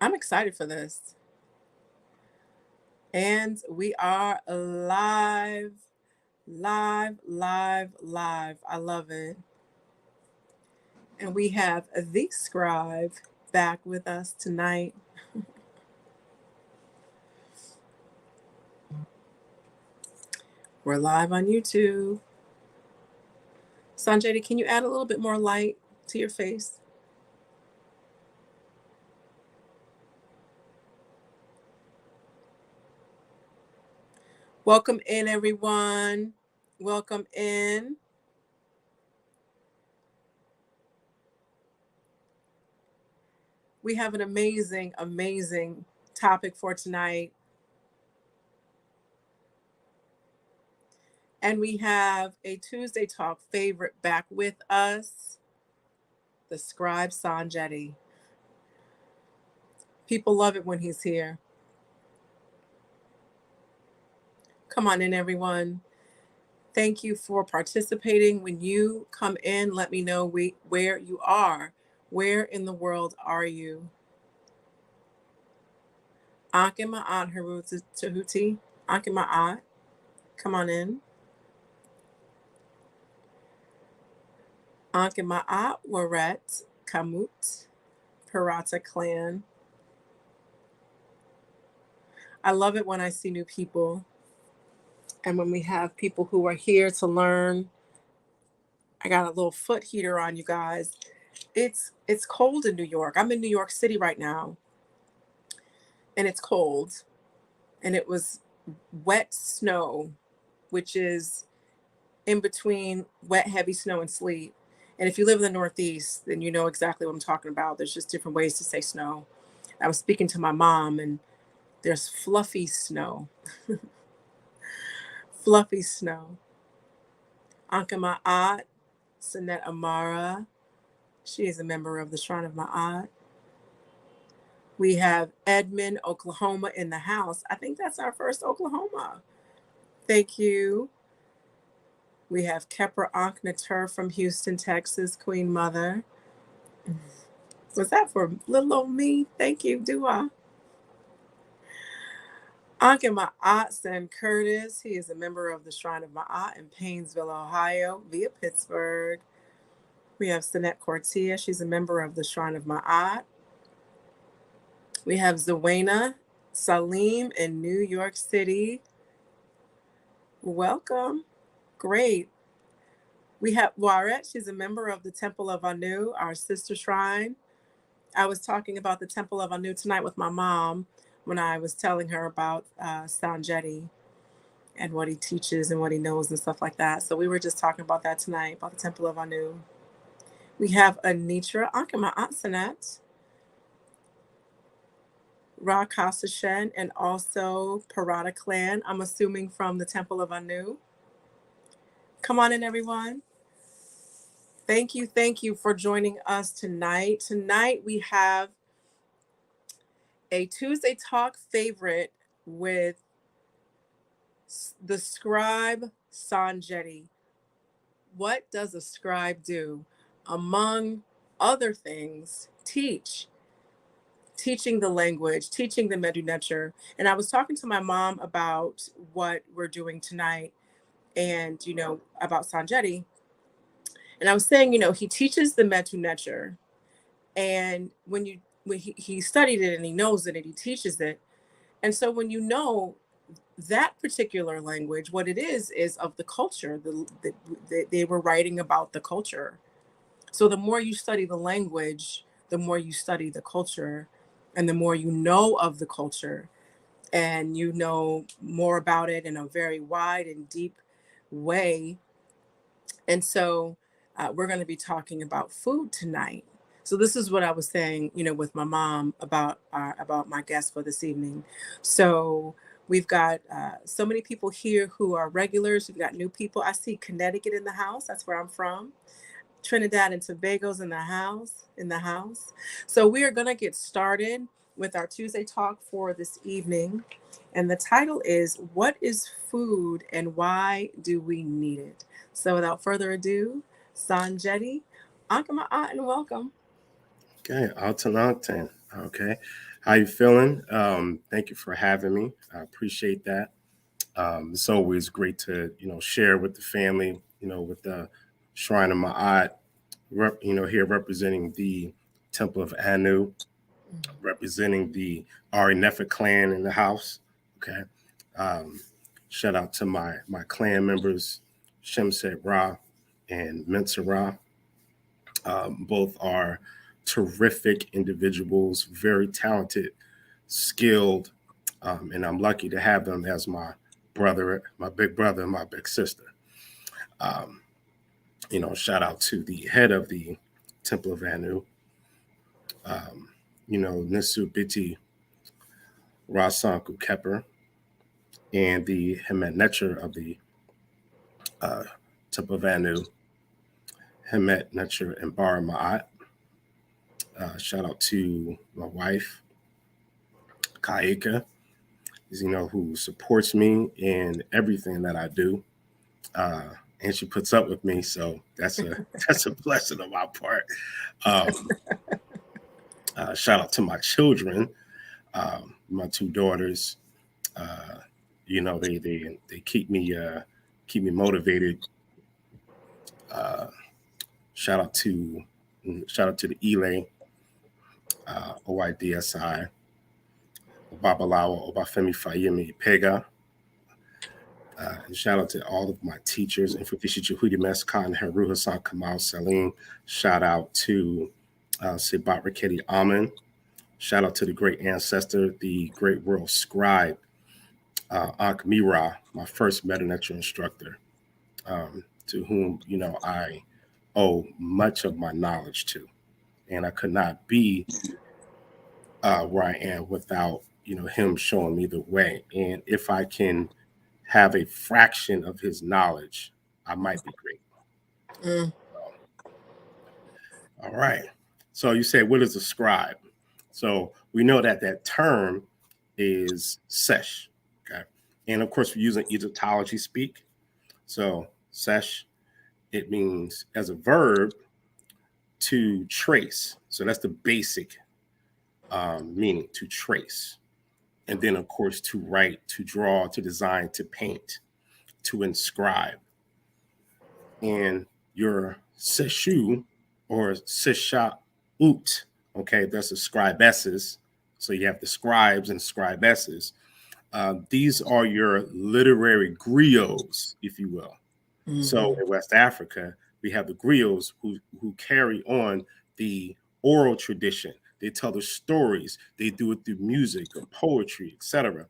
I'm excited for this. And we are live. I love it. And we have the scribe back with us tonight. We're live on YouTube. Sonjedi, can you add a little bit more light to your face? Welcome in, everyone. Welcome in. We have an amazing topic for tonight. And we have a Tuesday Talk favorite back with us, the Scribe Sonjedi. People love it when he's here. Come on in, everyone. Thank you for participating. When you come in, let me know where you are. Where in the world are you? Ankh and Ma'at Tahuti. Ankh and Ma'at. Come on in. Ankh and Ma'at Waret Kamut Parata Clan. I love it when I see new people. And when we have people who are here to learn. I got a little foot heater on, you guys. It's cold in New York. I'm in New York City right now. And it's cold. And it was wet snow, which is in between wet, heavy snow and sleet. And if you live in the Northeast, then you know exactly what I'm talking about. There's just different ways to say snow. I was speaking to my mom, and there's fluffy snow. Fluffy snow. Anka Ma'at, Sanet Amara. She is a member of the Shrine of Ma'at. We have Edmond, Oklahoma in the house. I think that's our first Oklahoma. Thank you. We have Kepra Ankh Natur from Houston, Texas, Queen Mother. Was that for little old me? Thank you, Dua. Ankh and Ma'at Sen Curtis. He is a member of the Shrine of Ma'at in Painesville, Ohio, via Pittsburgh. We have Sanette Cortia. She's a member of the Shrine of Ma'at. We have Zawena Salim in New York City. Welcome. Great. We have Waret. She's a member of the Temple of Anu, our sister shrine. I was talking about the Temple of Anu tonight with my mom when I was telling her about Sonjedi and what he teaches and what he knows and stuff like that. So we were just talking about that tonight, about the Temple of Anu. We have Anitra Ankama Ansanat, Ra Kasashen, and also Parada clan, I'm assuming from the Temple of Anu. Come on in, everyone. Thank you for joining us tonight. Tonight we have a Tuesday Talk favorite with the Scribe Sonjedi. What does a scribe do? Among other things, teaching the language, teaching the Medu Neter. And I was talking to my mom about what we're doing tonight and, about Sonjedi. And I was saying, he teaches the Medu Neter. And when he studied it and he knows it and he teaches it. And so when you know that particular language, what it is of the culture, they were writing about the culture. So the more you study the language, the more you study the culture, and the more you know of the culture, and you know more about it in a very wide and deep way. And so we're going to be talking about food tonight. So this is what I was saying, with my mom about my guest for this evening. So we've got so many people here who are regulars. We've got new people. I see Connecticut in the house. That's where I'm from. Trinidad and Tobago's in the house. So we are going to get started with our Tuesday Talk for this evening. And the title is, What is Food and Why Do We Need It? So without further ado, Sonjedi, Ankh and welcome. Okay, Altan. Okay. How you feeling? Thank you for having me. I appreciate that. It's always great to, share with the family, with the Shrine of Ma'at, here representing the Temple of Anu, representing the Ari Nefer clan in the house. Okay. Um, Shout out to my clan members, Shemset Ra and Mensa Ra. Both are terrific individuals, very talented, skilled, and I'm lucky to have them as my big brother, and my big sister. Um, Shout out to the head of the Temple of Anu, um, Nisu Biti Rasanku Kepper, and the Hemet Netcher of the uh, Temple of Anu, Hemet Netcher and Bar Ma'at. Shout out to my wife, Kaika, who supports me in everything that I do. Uh, and she puts up with me, so that's a that's a blessing on my part. Um, Shout out to my children, my two daughters. Uh, they keep me motivated. Uh, shout out to Shout out to the Elay, OIDSI, Babalawa, Obafemi Fayemi Pega. And shout out to all of my teachers, Infukishi Juhudi Meskan, Haru Hassan Kamal Salim. Shout out to Sebat Raketi Amen. Shout out to the great ancestor, the great world scribe, Ankh Mira, my first Metanetra instructor, to whom, I owe much of my knowledge to. And I could not be where I am without, him showing me the way. And if I can have a fraction of his knowledge, I might be great. Mm. All right. So you say, what is a scribe? So we know that that term is sesh. Okay. And of course, we're using Egyptology speak. So sesh, it means as a verb to trace. So that's the basic meaning, to trace. And then, of course, to write, to draw, to design, to paint, to inscribe. And your seshu or sesha ut, okay, that's the scribesses. So you have the scribes and scribesses. These are your literary griots, if you will. Mm-hmm. So in West Africa, we have the griots who carry on the oral tradition. They tell the stories. They do it through music or poetry, etc.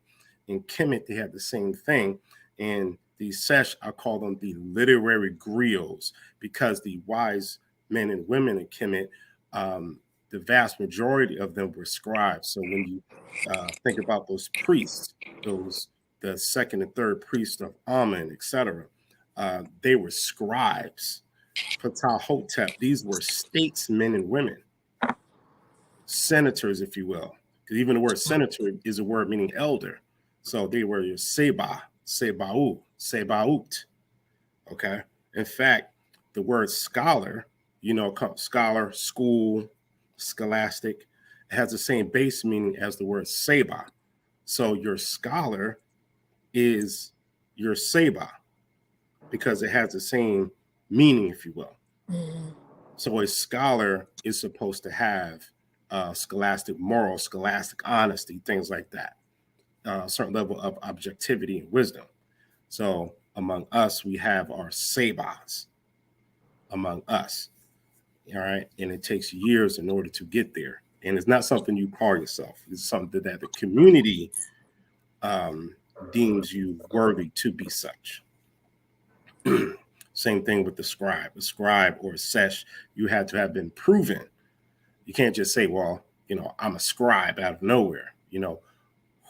In Kemet, they have the same thing. And the sesh, I call them the literary griots, because the wise men and women in Kemet, the vast majority of them were scribes. So when you think about those priests, the second and third priests of Amen, etc., they were scribes. Ptah-hotep, these were statesmen and women, senators, if you will. Because even the word senator is a word meaning elder. So they were your seba, sebau, sebaut. Okay. In fact, the word scholar, scholar, school, scholastic, it has the same base meaning as the word seba. So your scholar is your seba, because it has the same meaning, if you will. Mm-hmm. So a scholar is supposed to have scholastic moral, scholastic honesty, things like that, a certain level of objectivity and wisdom. So among us, we have our sebas among us. All right. And it takes years in order to get there. And it's not something you call yourself. It's something that the community deems you worthy to be such. Same thing with the scribe. A scribe or a sesh, you had to have been proven. You can't just say, well, I'm a scribe out of nowhere.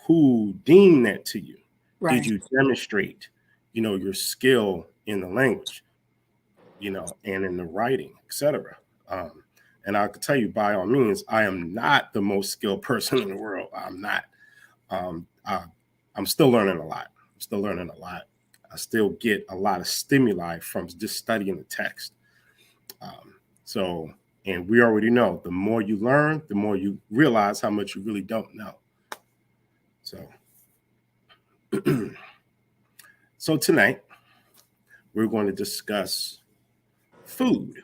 Who deemed that to you? Right. Did you demonstrate, your skill in the language, and in the writing, etc.? And I can tell you, by all means, I am not the most skilled person in the world. I'm not. I'm still learning a lot. I still get a lot of stimuli from just studying the text. So And we already know the more you learn, the more you realize how much you really don't know. So, so tonight we're going to discuss food.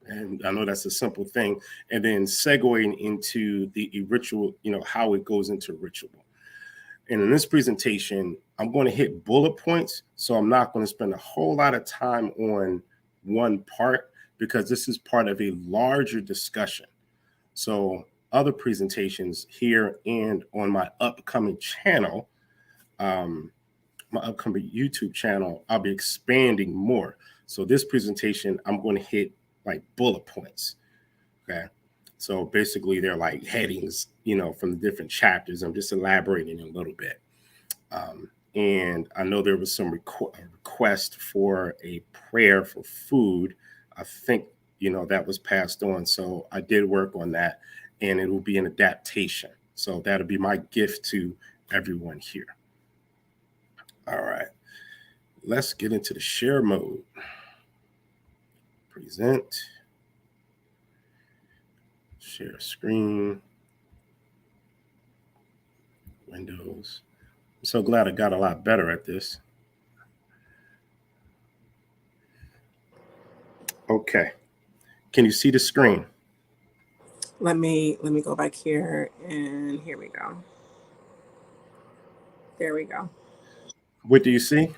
And I know that's a simple thing. And then segueing into the ritual, how it goes into ritual. And in this presentation, I'm going to hit bullet points. So I'm not going to spend a whole lot of time on one part because this is part of a larger discussion. So other presentations here and on my upcoming channel, my upcoming YouTube channel, I'll be expanding more. So this presentation, I'm going to hit like bullet points. Okay. So basically they're like headings, from the different chapters. I'm just elaborating a little bit. And I know there was some request for a prayer for food. I think, that was passed on. So I did work on that, and it will be an adaptation. So that'll be my gift to everyone here. All right. Let's get into the share mode. Present. Share screen. Windows. I'm so glad I got a lot better at this. Okay. Can you see the screen? Let me go back here, and here we go. There we go. What do you see?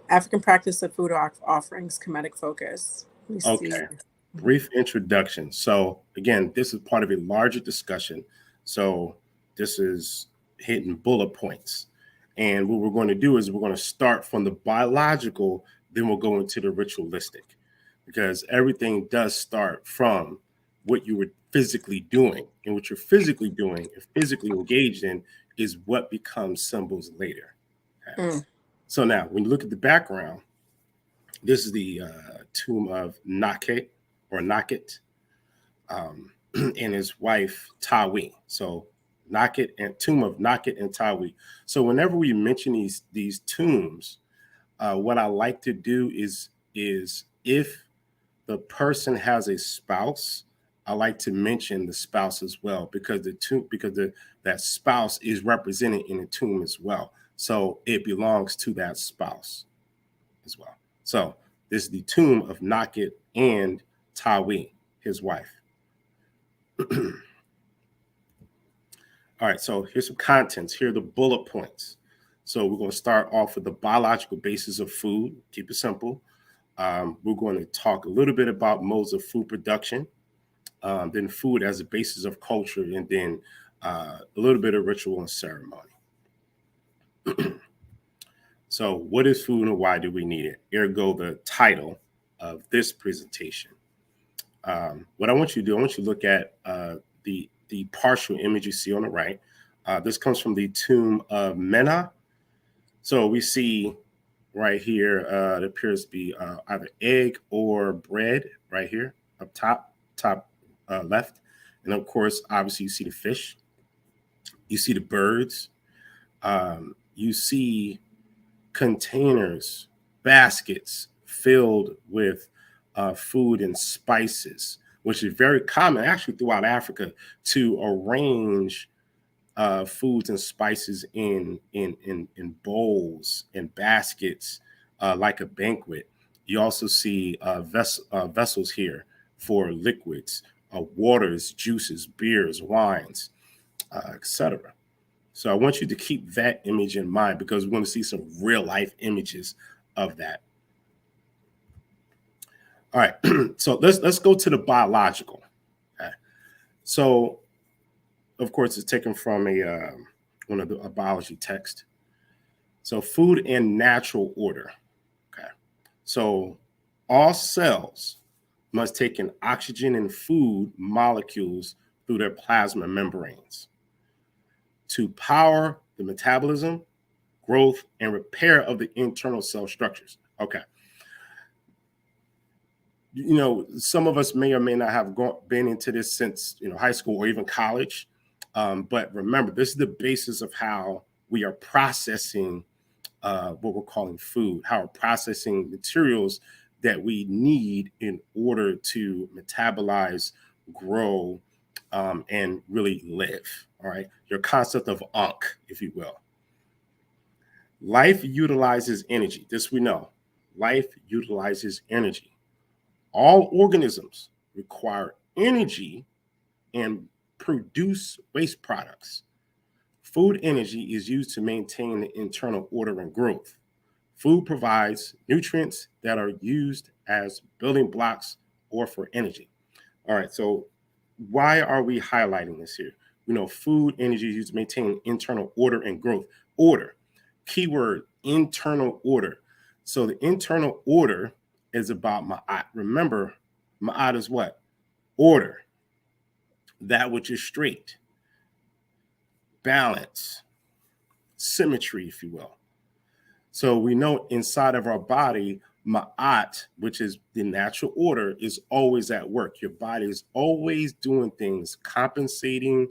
African practice of food offerings, Kemetic Focus. Okay. Brief introduction. So again, this is part of a larger discussion. So this is hitting bullet points. And what we're going to do is we're going to start from the biological, then we'll go into the ritualistic, because everything does start from what you were physically doing. And what you're physically doing and physically engaged in is what becomes symbols later. Okay? So now, when you look at the background, this is the tomb of Nakhet or Nakhet and his wife Tawi. So Nakhet and tomb of Nakhet and Tawi. So whenever we mention these tombs, what I like to do is if the person has a spouse, I like to mention the spouse as well, because that spouse is represented in the tomb as well. So it belongs to that spouse as well. So this is the tomb of Nakhet and Tawi, his wife. All right, so here's some contents. Here are the bullet points. So we're going to start off with the biological basis of food. Keep it simple. We're going to talk a little bit about modes of food production, then food as a basis of culture, and then a little bit of ritual and ceremony. So what is food and why do we need it? Ergo, the title of this presentation. What I want you to do, I want you to look at the partial image you see on the right. This comes from the tomb of Mena. So we see right here, it appears to be either egg or bread right here up top left. And of course, obviously you see the fish, you see the birds, you see containers, baskets filled with food and spices, which is very common actually throughout Africa to arrange foods and spices in bowls and baskets like a banquet. You also see vessels here for liquids, waters, juices, beers, wines, etc. So I want you to keep that image in mind because we're going to see some real life images of that. All right, so let's go to the biological. Okay. So, of course, it's taken from one of a biology text. So, food in natural order. Okay. So, all cells must take in oxygen and food molecules through their plasma membranes to power the metabolism, growth, and repair of the internal cell structures. Okay. Some of us may or may not have been into this since high school or even college, but remember, this is the basis of how we are processing what we're calling food, how we're processing materials that we need in order to metabolize, grow, and really live. All right. Your concept of Ankh, if you will. Life utilizes energy. This we know. Life utilizes energy. All organisms require energy and produce waste products. Food energy is used to maintain the internal order and growth. Food provides nutrients that are used as building blocks or for energy. All right, so why are we highlighting this here? You know, food energy is used to maintain internal order and growth. Order, keyword, internal order. So the internal order is about ma'at. Remember, ma'at is what? Order, that which is straight, balance, symmetry, if you will. So we know inside of our body, ma'at, which is the natural order, is always at work. Your body is always doing things, compensating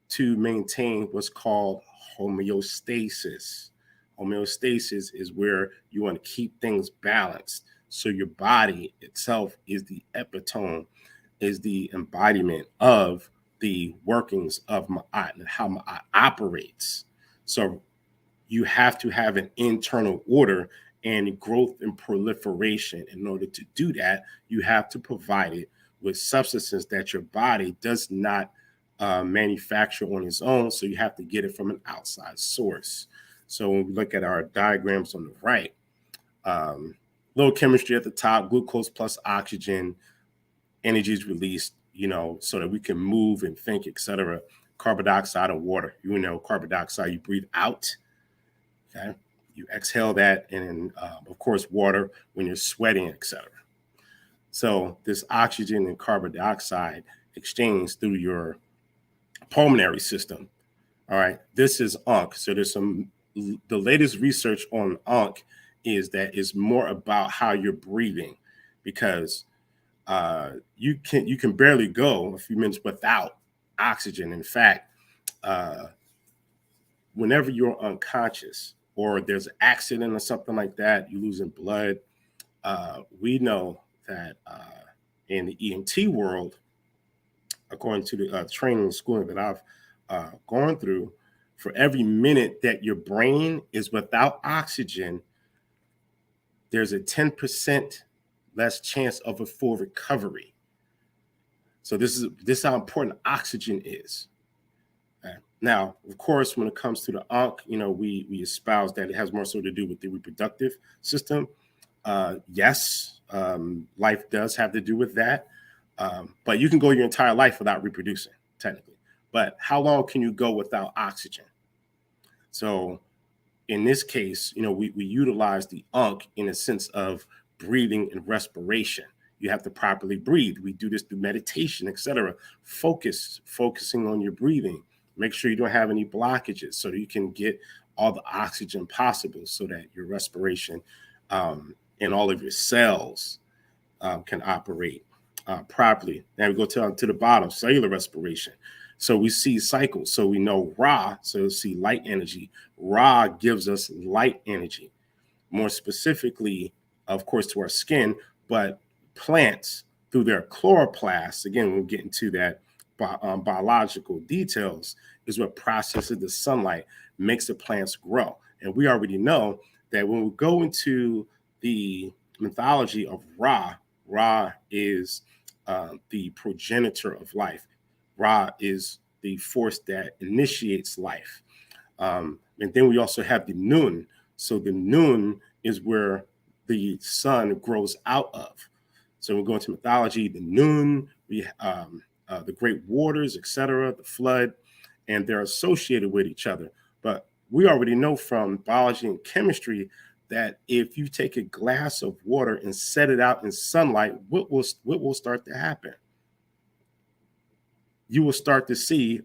to maintain what's called homeostasis. Homeostasis is where you want to keep things balanced. So your body itself is the epitome, is the embodiment of the workings of ma'at and how ma'at operates. So you have to have an internal order and growth and proliferation. In order to do that, you have to provide it with substances that your body does not manufacture on its own. So you have to get it from an outside source. So when we look at our diagrams on the right, little chemistry at the top, glucose plus oxygen, energy is released, you know, so that we can move and think, etc. Carbon dioxide and water. You know, carbon dioxide you breathe out. Okay, you exhale that, and of course, water when you're sweating, etc. So this oxygen and carbon dioxide exchange through your pulmonary system. All right, this is Ankh. So there's the latest research on Ankh is that it's more about how you're breathing, because you can barely go a few minutes without oxygen. In fact, whenever you're unconscious or there's an accident or something like that, you're losing blood, we know that in the EMT world, according to the training and schooling that I've gone through, for every minute that your brain is without oxygen, there's a 10% less chance of a full recovery. So this is how important oxygen is. Okay. Now, of course, when it comes to the Ankh, you know, we espouse that it has more so to do with the reproductive system. Yes, life does have to do with that. But you can go your entire life without reproducing, technically. But how long can you go without oxygen? So in this case, you know, we utilize the Ankh in a sense of breathing and respiration. You have to properly breathe. We do this through meditation, etc. Focusing on your breathing. Make sure you don't have any blockages so that you can get all the oxygen possible so that your respiration and all of your cells can operate properly. Now we go to the bottom, cellular respiration. So we see cycles. So we know Ra, so see light energy. Ra gives us light energy. More specifically, of course, to our skin, but plants through their chloroplasts, again, we'll get into that biological details, is what processes the sunlight, makes the plants grow. And we already know that when we go into the mythology of Ra, Ra is the progenitor of life. Ra is the force that initiates life. And then we also have the Nun. So the Nun is where the sun grows out of. So we go into mythology, the Nun, the great waters, etc., the flood, and they're associated with each other. But we already know from biology and chemistry that if you take a glass of water and set it out in sunlight, what will start to happen? You will start to see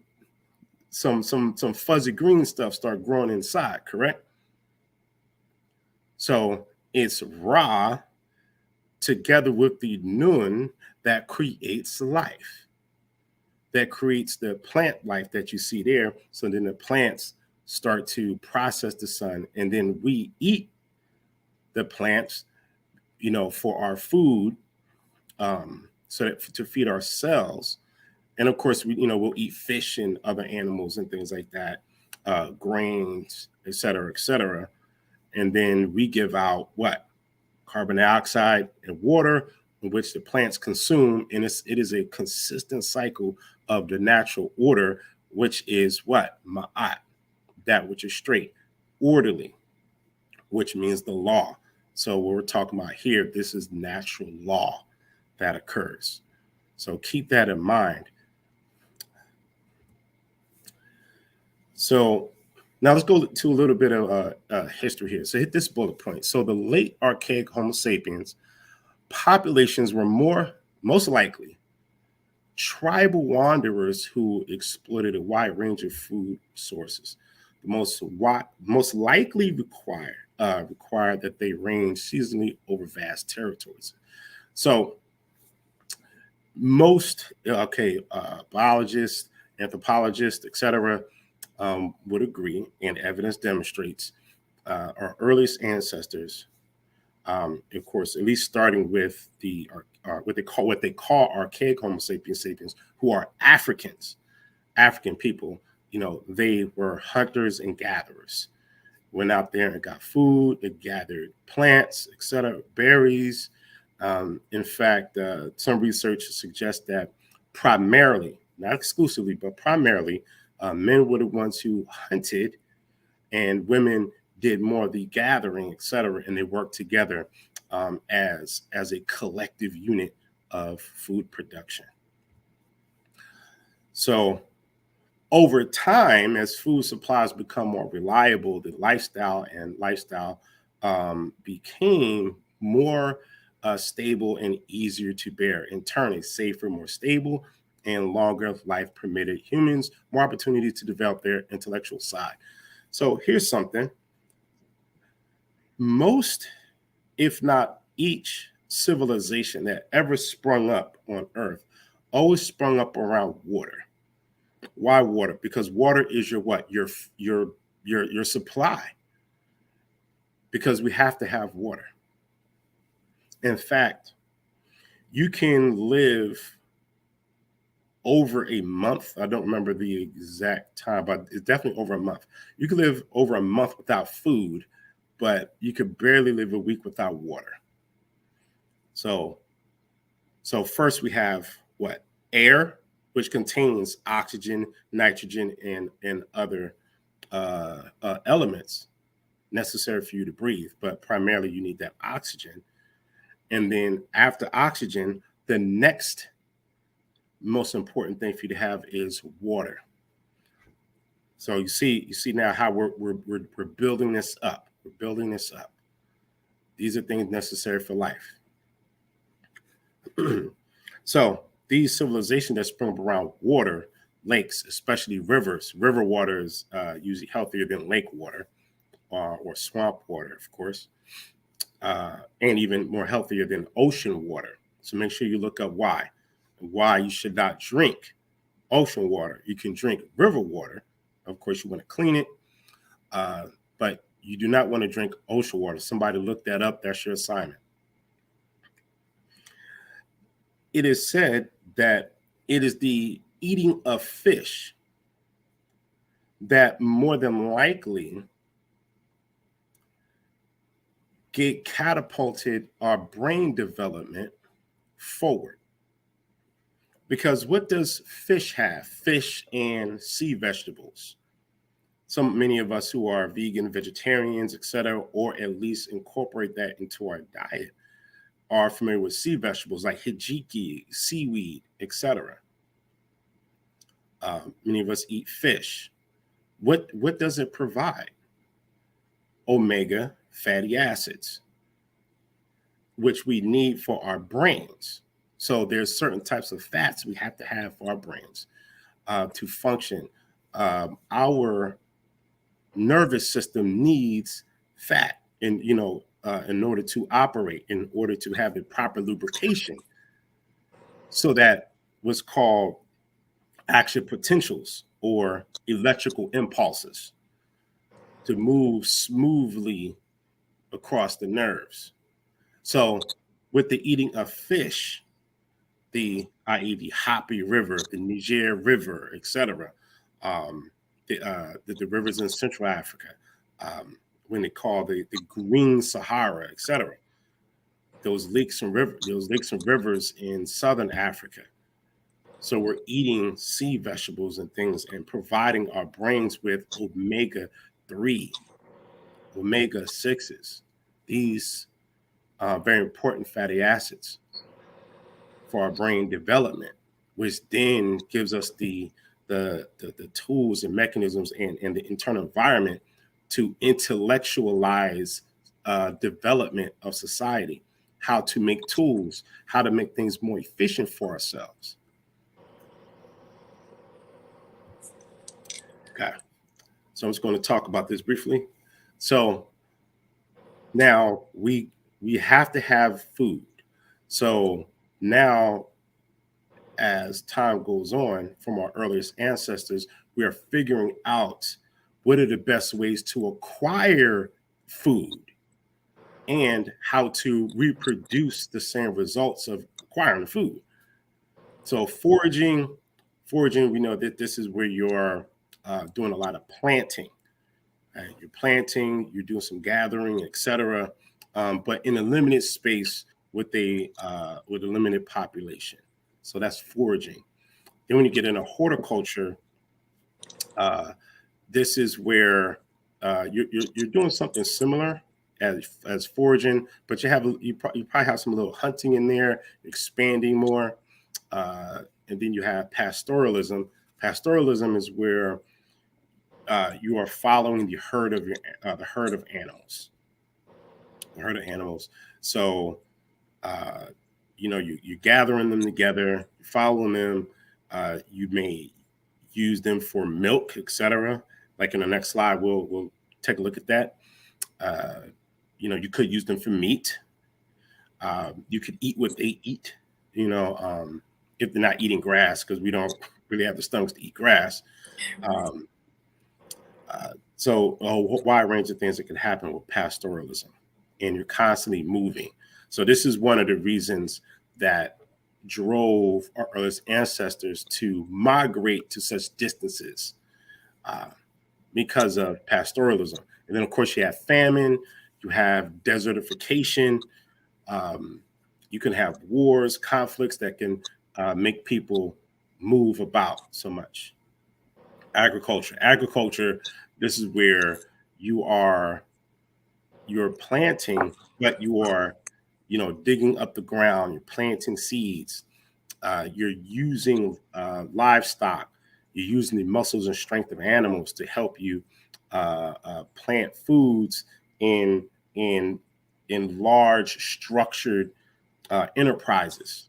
some fuzzy green stuff start growing inside, correct? So it's Ra together with the Nun that creates life, that creates the plant life that you see there. So then the plants start to process the sun, and then we eat the plants for our food, so that to feed ourselves. And of course, we'll eat fish and other animals and things like that, grains, et cetera, et cetera. And then we give out what? Carbon dioxide and water, in which the plants consume. And it is a consistent cycle of the natural order, which is what? Ma'at, that which is straight, orderly, which means the law. So what we're talking about here, this is natural law that occurs. So keep that in mind. So now let's go to a little bit of history here. So hit this bullet point. So the late archaic Homo sapiens populations were most likely tribal wanderers who exploited a wide range of food sources. The most likely required that they range seasonally over vast territories. So most biologists, anthropologists, etc., would agree, and evidence demonstrates our earliest ancestors, of course, at least starting with the what they call archaic Homo sapiens, who are African people. They were hunters and gatherers. Went out there and got food. They gathered plants, etc., berries. In fact, some research suggests that primarily, not exclusively, but primarily, men were the ones who hunted, and women did more of the gathering, etc., and they worked together as a collective unit of food production. So over time, as food supplies become more reliable, the lifestyle became more stable and easier to bear. In turn, a safer, more stable, and longer life permitted humans more opportunity to develop their intellectual side. So here's something. Most, if not each, civilization that ever sprung up on Earth always sprung up around water. Why water? Because water is your what? Your supply. Because we have to have water. In fact, you can live over a month. I don't remember the exact time, but it's definitely over a month. You can live over a month without food, but you could barely live a week without water. So first we have what? Air, which contains oxygen, nitrogen, and other elements necessary for you to breathe. But primarily you need that oxygen. And then after oxygen, the next most important thing for you to have is water. So you see now how we're building this up. We're building this up. These are things necessary for life. So these civilizations that sprung up around water, lakes, especially rivers. River water is usually healthier than lake water or swamp water, of course, and even more healthier than ocean water. So make sure you look up why you should not drink ocean water. You can drink river water. Of course, you want to clean it, but you do not want to drink ocean water. Somebody look that up. That's your assignment. It is said that it is the eating of fish that more than likely catapulted our brain development forward. Because what does fish have? Fish and sea vegetables. Many of us who are vegan, vegetarians, etc., or at least incorporate that into our diet, are familiar with sea vegetables like hijiki, seaweed, etc. Many of us eat fish. What does it provide? Omega fatty acids, which we need for our brains. So there's certain types of fats we have to have for our brains to function. Our nervous system needs fat in order to operate, in order to have the proper lubrication, so that what's called action potentials or electrical impulses to move smoothly across the nerves. So with the eating of fish, i.e. the Happy River, the Niger River, etc., um, the rivers in Central Africa, um, when they call the Green Sahara, etc., those lakes and rivers in Southern Africa. So we're eating sea vegetables and things and providing our brains with omega 3, omega 6s, these very important fatty acids for our brain development, which then gives us the tools and mechanisms and the internal environment to intellectualize development of society, how to make tools, how to make things more efficient for ourselves. Okay, so I'm just going to talk about this briefly. So now we have to have food. So now as time goes on from our earliest ancestors, we are figuring out what are the best ways to acquire food and how to reproduce the same results of acquiring food. So foraging, we know that this is where you're doing a lot of planting. You're planting, you're doing some gathering, etc., but in a limited space with a limited population. So that's foraging. Then when you get into horticulture, uh, this is where you're doing something similar as foraging, but you probably have some little hunting in there, expanding more, and then you have pastoralism. Pastoralism is where you are following the herd of animals, the herd of animals. So uh, you're gathering them together, following them. You may use them for milk, etc. Like in the next slide, we'll take a look at that. Uh, you could use them for meat. You could eat what they eat. You know, if they're not eating grass, because we don't really have the stomachs to eat grass. Um, so a wide range of things that can happen with pastoralism, and you're constantly moving. So this is one of the reasons that drove our earliest ancestors to migrate to such distances, uh, because of pastoralism. And then, of course, you have famine, you have desertification, um, you can have wars, conflicts that can make people move about so much. Agriculture, this is where you are you're planting, but you are digging up the ground, you're planting seeds, you're using livestock, you're using the muscles and strength of animals to help you plant foods in in in large structured enterprises.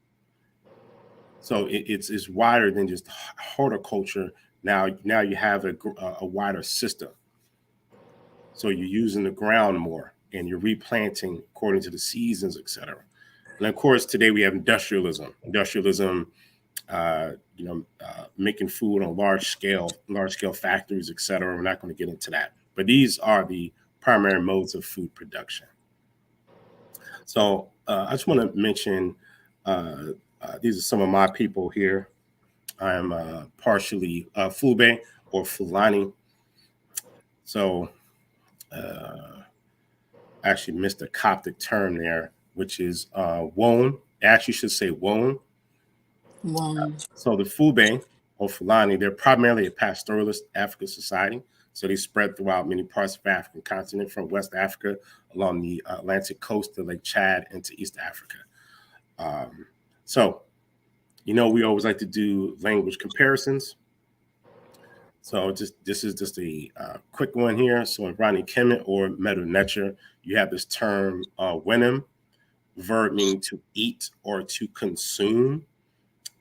So it's wider than just horticulture. Now you have a wider system. So you're using the ground more and you're replanting according to the seasons, etc. And of course, today we have industrialism. Making food on large scale factories, etc. We're not going to get into that, but these are the primary modes of food production. So I just want to mention these are some of my people here. I'm partially Fulbe or Fulani. So actually missed a Coptic term there, which is Won. Actually, should say Won. Wow. So the Fube or Fulani, they're primarily a pastoralist African society. So they spread throughout many parts of the African continent, from West Africa along the Atlantic coast to Lake Chad into East Africa. So, we always like to do language comparisons. So this is just a quick one here. So in Ronnie Kemet or Medu Necher, you have this term wenim, verb meaning to eat or to consume,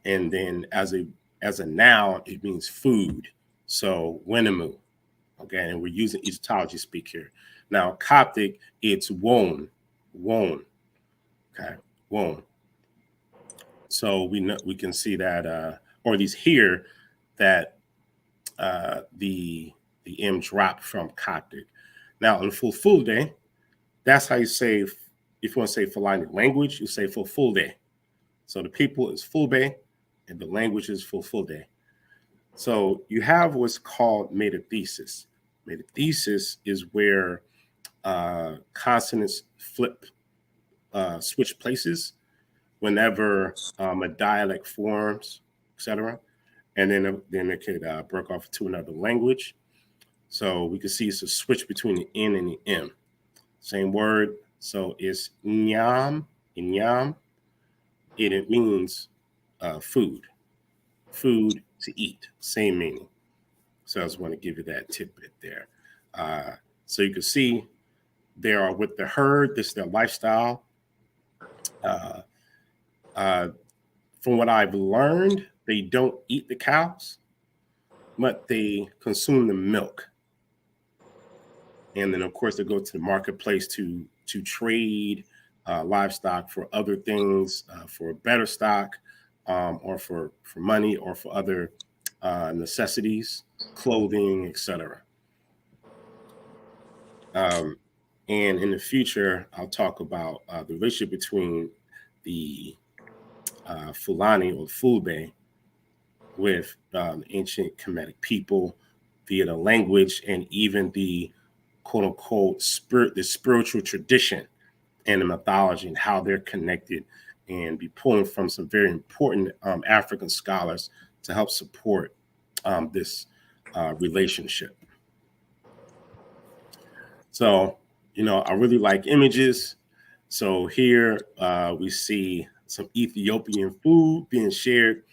and then as a noun it means food. So wenimu, okay, and we're using Egyptology speak here. Now Coptic, it's won, okay, won. So we can see that, or at least hear that the M drop from Coptic. Now in Fulfulde, that's how you say if you want to say Fulani language, you say Fulfulde. So the people is Fulbe, and the language is Fulfulde. So you have what's called metathesis. Metathesis is where consonants switch places whenever a dialect forms, etc. And then it could break off to another language. So we can see it's a switch between the N and the M. Same word. So it's nyam, inyam, and it means food to eat. Same meaning. So I just want to give you that tidbit there. So you can see they are with the herd. This is their lifestyle. From what I've learned, they don't eat the cows, but they consume the milk. And then, of course, they go to the marketplace to trade livestock for other things, for better stock, or for money, or for other necessities, clothing, etc. And in the future, I'll talk about the relationship between the Fulani or Fulbe with ancient Kemetic people via the language and even the quote unquote the spiritual tradition and the mythology and how they're connected, and be pulling from some very important African scholars to help support this relationship. So, I really like images. So here we see some Ethiopian food being shared.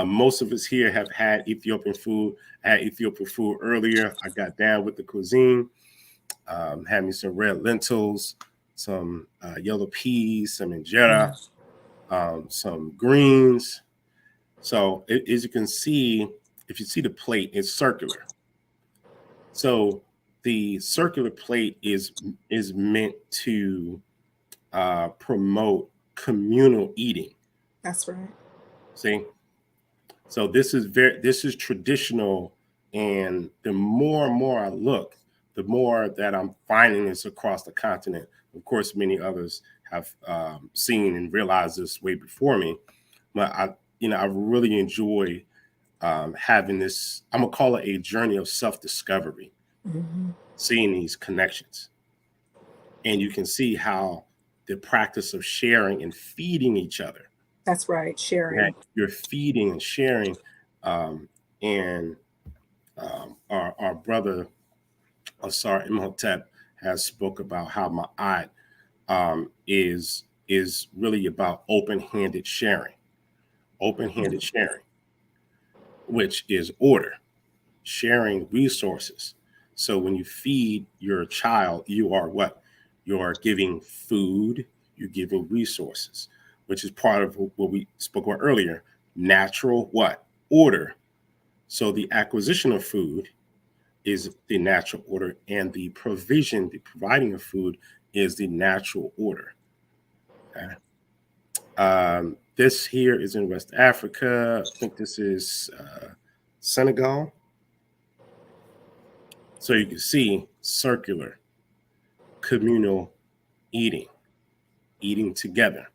Most of us here have had Ethiopian food. I had Ethiopian food earlier. I got down with the cuisine. Had me some red lentils, some yellow peas, some injera, some greens. So as you can see, if you see the plate, it's circular. So the circular plate is meant to promote communal eating. That's right. See, so this is traditional, and the more and more I look, the more that I'm finding this across the continent. Of course, many others have seen and realized this way before me, but I really enjoy having this. I'm gonna call it a journey of self-discovery, seeing these connections, and you can see how the practice of sharing and feeding each other. That's right. Sharing. That you're feeding and sharing, and our brother Asar Imhotep has spoke about how Ma'at is really about open-handed sharing, which is order, sharing resources. So when you feed your child, you are what? You are giving food, you're giving resources, which is part of what we spoke about earlier. Natural what? Order. So the acquisition of food is the natural order, and the providing of food is the natural order. Okay. This here is in West Africa. I think this is Senegal. So you can see circular, communal eating together.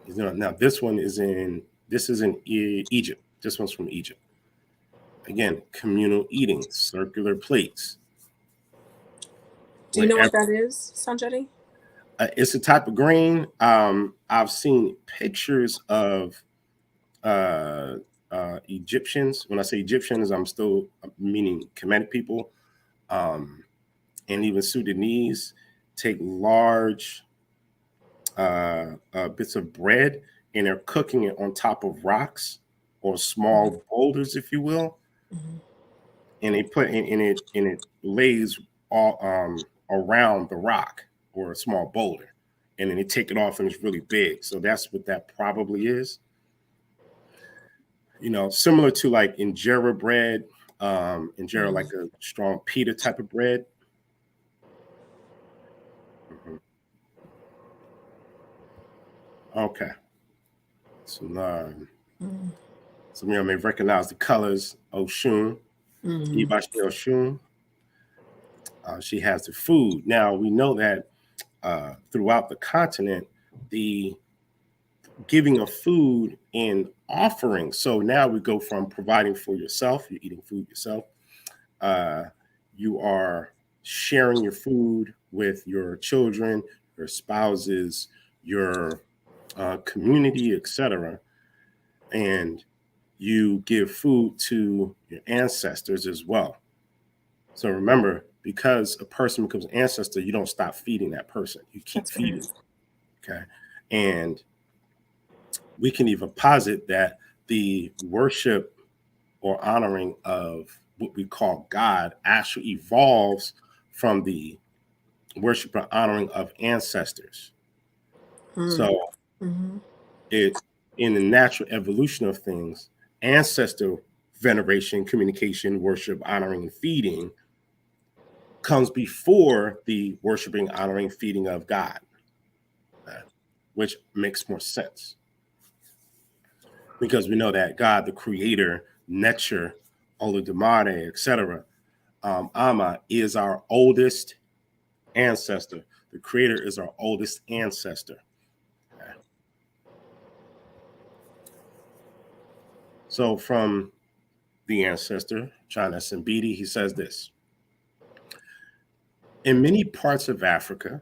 Now this is in Egypt. This one's from Egypt. Again, communal eating, circular plates. Do you know what that is, Sonjedi? It's a type of grain. I've seen pictures of Egyptians. When I say Egyptians, I'm still meaning Kemetic people, and even Sudanese take large bits of bread, and they're cooking it on top of rocks or small boulders, if you will, and they put in it, and it lays all around the rock or a small boulder, and then they take it off, and it's really big. So that's what that probably is. Similar to like injera bread, injera like a strong pita type of bread. Okay. So some of you may recognize the colors. Oshun, Ibashi Oshun. She has the food. Now we know that throughout the continent, the giving of food and offering. So now we go from providing for yourself, you're eating food yourself. Uh, you are sharing your food with your children, your spouses, your community, etc. And you give food to your ancestors as well. So remember, because a person becomes an ancestor, you don't stop feeding that person. You keep That's right. feeding. Okay. And we can even posit that the worship or honoring of what we call God actually evolves from the worship and honoring of ancestors. Mm. So Mm-hmm. it in the natural evolution of things, ancestor veneration, communication, worship, honoring, and feeding comes before the worshiping, honoring, feeding of God, which makes more sense because we know that God, the creator, nature, Oludumare, etc., Ama is our oldest ancestor. The creator is our oldest ancestor. So from the ancestor, China Simbidi, he says this. In many parts of Africa,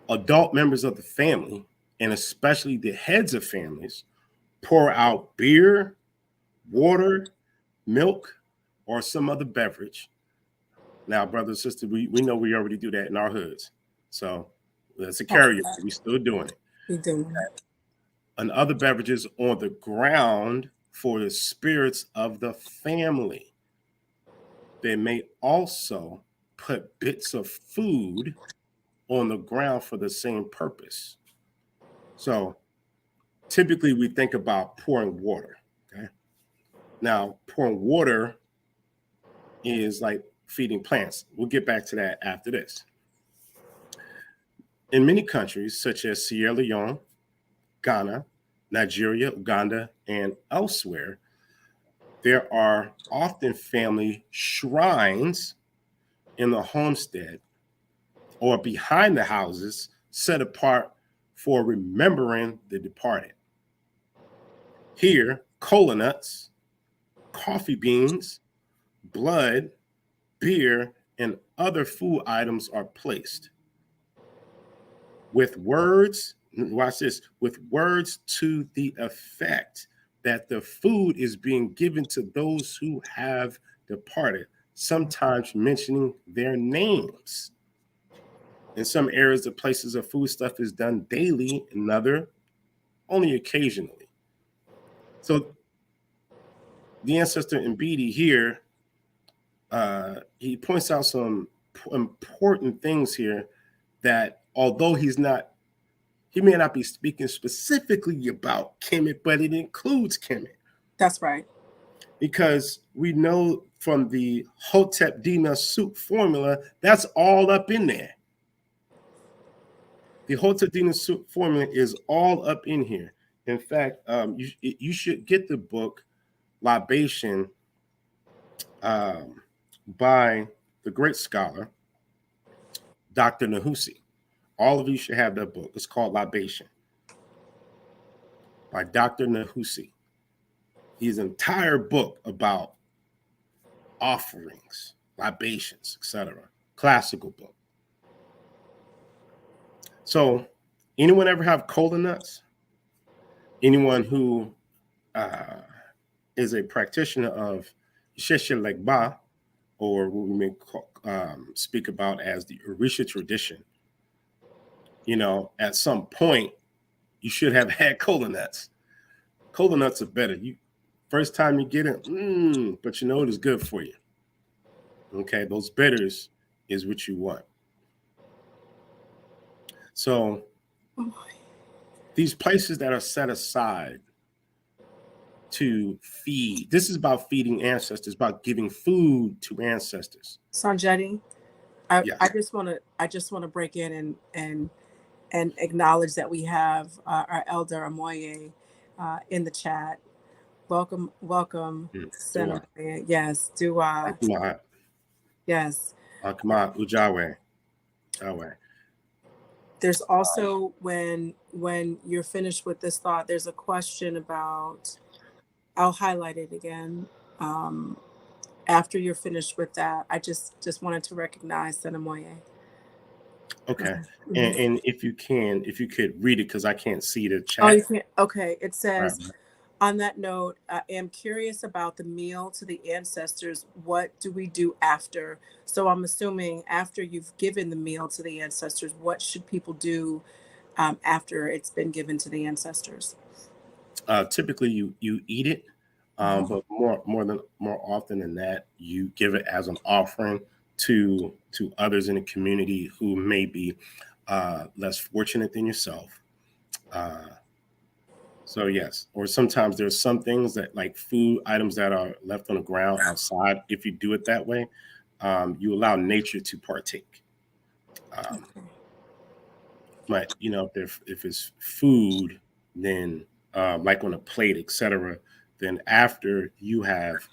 adult members of the family, and especially the heads of families, pour out beer, water, milk, or some other beverage. Now, brother and sister, we know we already do that in our hoods. So that's a Oh, karaoke. We still doing it. we do. And other beverages on the ground for the spirits of the family. They may also put bits of food on the ground for the same purpose. So typically we think about pouring water. Okay. Now, pouring water is like feeding plants. We'll get back to that after this. In many countries, such as Sierra Leone, Ghana, Nigeria, Uganda, and elsewhere, there are often family shrines in the homestead or behind the houses set apart for remembering the departed. Here, cola nuts, coffee beans, blood, beer, and other food items are placed. With words, watch this, with words to the effect that the food is being given to those who have departed, sometimes mentioning their names. In some areas, the places of food stuff is done daily, in other, only occasionally. So the ancestor in Mbidi here, he points out some important things here that although he may not be speaking specifically about Kemet, but it includes Kemet. That's right. Because we know from the Hotep Dina soup formula, that's all up in there. The Hotep Dina soup formula is all up in here. In fact, you should get the book Libation by the great scholar, Dr. Nahusi. All of you should have that book. It's called Libation by Dr. Nahusi. His entire book about offerings, libations, etc. Classical book. So, anyone ever have cola nuts? Anyone who is a practitioner of Sheshe Legba, or what we may speak about as the Orisha tradition, at some point, you should have had cola nuts. Cola nuts are better. First time you get it, but it is good for you. Okay, those bitters is what you want. So these places that are set aside to feed, this is about feeding ancestors, about giving food to ancestors. Sonjedi, Yes. I just want to break in and acknowledge that we have our elder Amoye in the chat. Welcome, Dua. Senator. Yes, Dua. Dua. Yes. Akma Ujawe. Ujawe. There's also when you're finished with this thought, there's a question about. I'll highlight it again. Um, After you're finished with that, I just wanted to recognize Senamoye. Okay. Mhm. And if you could read it because I can't see the Oh, you chat. can't. Okay, it All right. says, on that note, I am curious about the meal to the ancestors. What do we do after? So I'm assuming after you've given the meal to the ancestors, what should people do after it's been given to the ancestors? Typically, you eat it, Mhm. but more often than that, you give it as an offering to others in the community who may be less fortunate than yourself. Uh, so yes, or sometimes there's some things that like food items that are left on the ground outside. If you do it that way, you allow nature to partake. Um, Okay. but if it's food, then like on a plate, etc., then after you have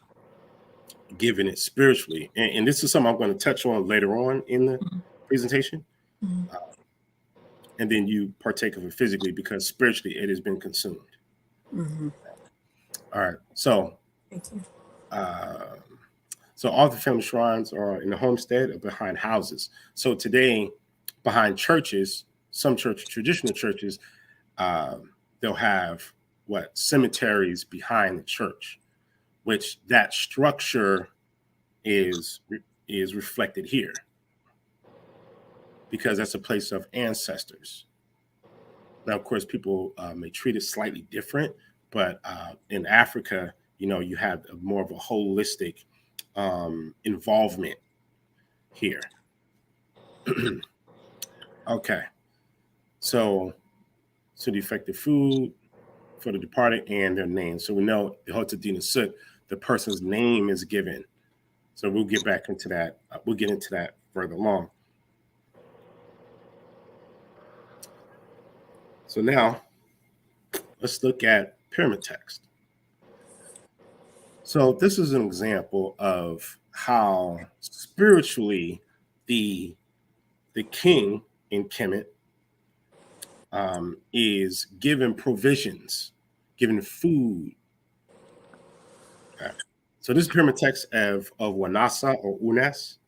given it spiritually, and this is something I'm going to touch on later on in the presentation, Mhm. uh, and then you partake of it physically because spiritually it has been consumed. Mhm. All right, so Thank you. uh, all the family shrines are in the homestead or behind houses. So today, behind churches, some traditional churches, uh, they'll have what cemeteries behind the church, which that structure is is reflected here because that's a place of ancestors. Now, of course, people may treat it slightly different, but in Africa, you have more of a holistic involvement here. Okay, so the effective food for the departed and their name. So we know the Hotadina Sut, the person's name is given. So we'll get back into that. We'll get into that further along. So now let's look at pyramid text. So this is an example of how spiritually the king in Kemet is given provisions, given food. Okay. So this is pyramid text of Wanasa or Unas,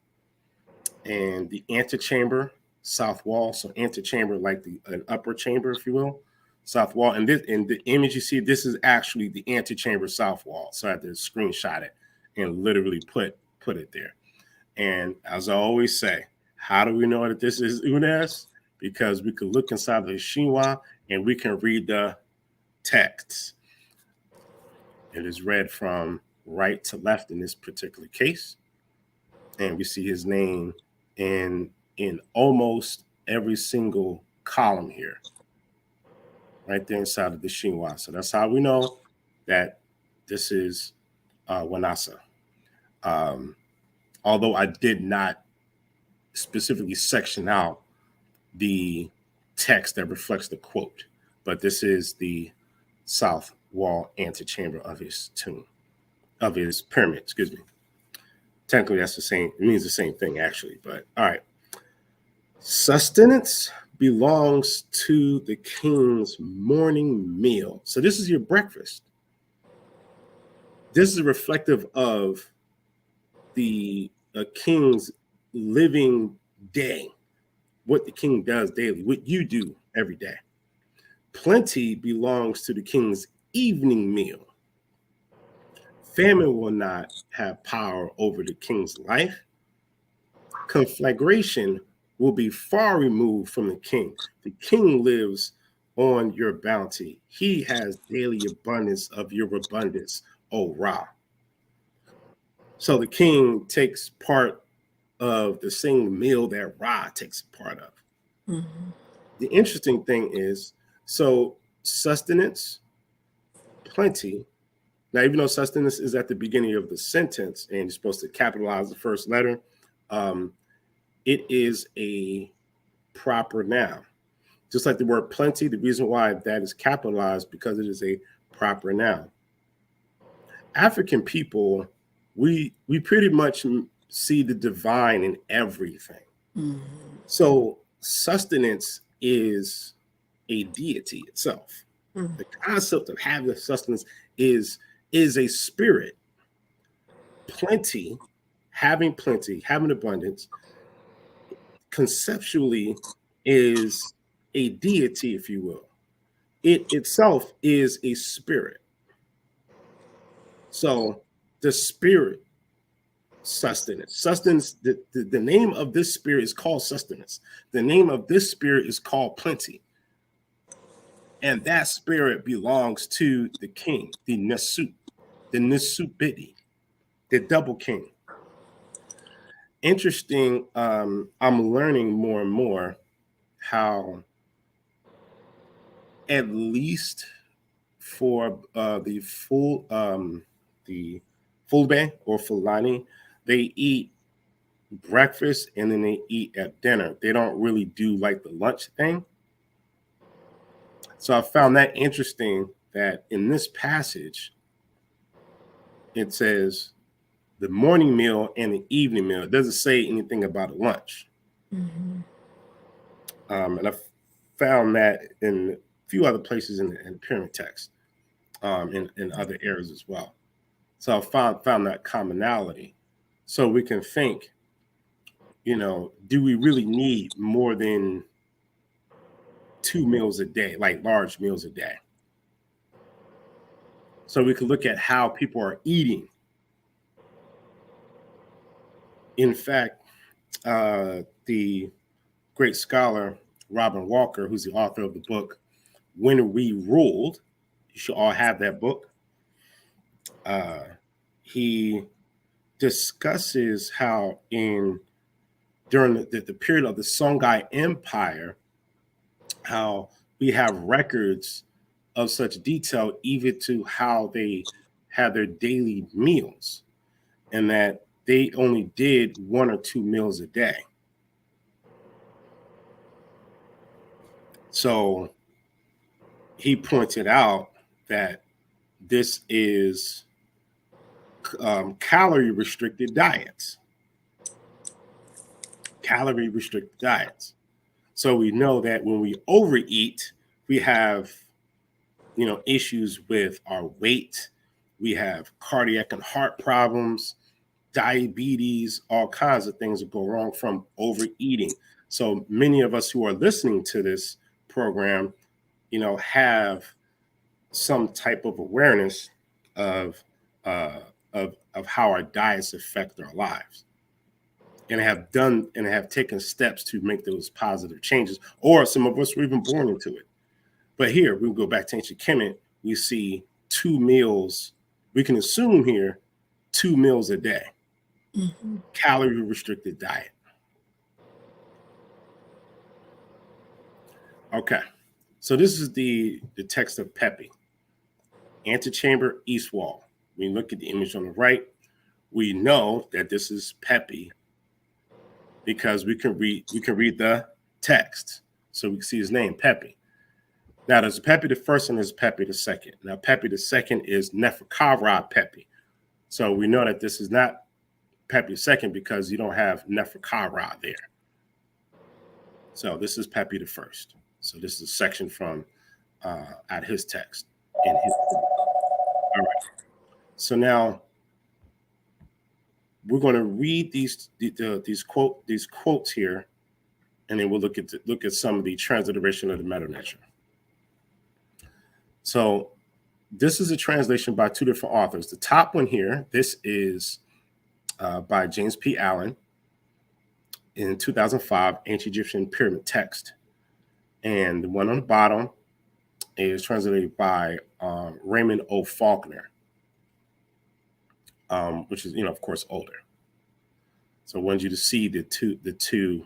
and the antechamber, south wall. So antechamber, like an upper chamber, if you will, south wall. And this in the image you see, this is actually the antechamber south wall. So I had to screenshot it and literally put it there. And as I always say, how do we know that this is Unas? Because we can look inside the Shinwa and we can read the text. It is read from right to left in this particular case. And we see his name in almost every single column here, right there inside of the Shinwa. So that's how we know that this is Wanasa. Um, Although I did not specifically section out the text that reflects the quote, but this is the south wall antechamber of his tomb, of his pyramid, excuse me. Technically, that's the same, it means the same thing actually, but all right. Sustenance belongs to the king's morning meal. So this is your breakfast. This is reflective of the king's living day, what the king does daily, what you do every day. Plenty belongs to the king's evening meal. Famine will not have power over the king's life. Conflagration will be far removed from the king. The king lives on your bounty. He has daily abundance of your abundance, O Ra. So the king takes part of the same meal that Ra takes part of. Mhm. The interesting thing is, so sustenance, plenty. Now, even though sustenance is at the beginning of the sentence and you're supposed to capitalize the first letter, um, it is a proper noun. Just like the word plenty, the reason why that is capitalized because it is a proper noun. African people, we pretty much see the divine in everything. Mm-hmm. So sustenance is a deity itself. Mm-hmm. The concept of having sustenance is a spirit. Plenty, having abundance, conceptually is a deity, if you will. It itself is a spirit. So the spirit sustenance. Sustenance, the name of this spirit is called sustenance. The name of this spirit is called plenty. And that spirit belongs to the king, the Nasut, the Nisubiti, the double king. Interesting. I'm learning more and more how, at least for the Fulbe or Fulani, they eat breakfast and then they eat at dinner. They don't really do like the lunch thing. So I found that interesting that in this passage, it says the morning meal and the evening meal. It doesn't say anything about a lunch. Mm-hmm. And I found that in a few other places in the pyramid text, in other areas as well. So I found that commonality. So we can think, do we really need more than 2 meals a day, like large meals a day? So we can look at how people are eating. In fact, the great scholar Robin Walker, who's the author of the book When We Ruled, you should all have that book. He discusses how during the period of the Songhai Empire, how we have records of such detail, even to how they had their daily meals, and that they only did 1 or 2 meals a day. So he pointed out that this is calorie restricted diets. Calorie restricted diets. So we know that when we overeat, we have, issues with our weight. We have cardiac and heart problems, diabetes, all kinds of things that go wrong from overeating. So many of us who are listening to this program, have some type of awareness of how our diets affect our lives, and have taken steps to make those positive changes. Or some of us were even born into it. But here we go back to ancient Kemet. We see 2 meals. We can assume here 2 meals a day. Mm-hmm. Calorie restricted diet. Okay, so this is the text of Pepi. Antechamber, east wall. When you look at the image on the right, we know that this is Pepi because we can read the text. So we can see his name, Pepi. Now there's Pepi the first and there's Pepi the second. Now Pepi the second is Neferkara Pepi. So we know that this is not Pepi the second because you don't have Neferkara there. So this is Pepi the first. So this is a section from at his text. All right. So now we're going to read these quotes here, and then we'll look at some of the transliteration of the meta nature. So this is a translation by 2 different authors. The top one here, this is by James P. Allen in 2005, Ancient Egyptian Pyramid Text. And the one on the bottom is translated by Raymond O. Faulkner, which is, of course, older. So I wanted you to see the two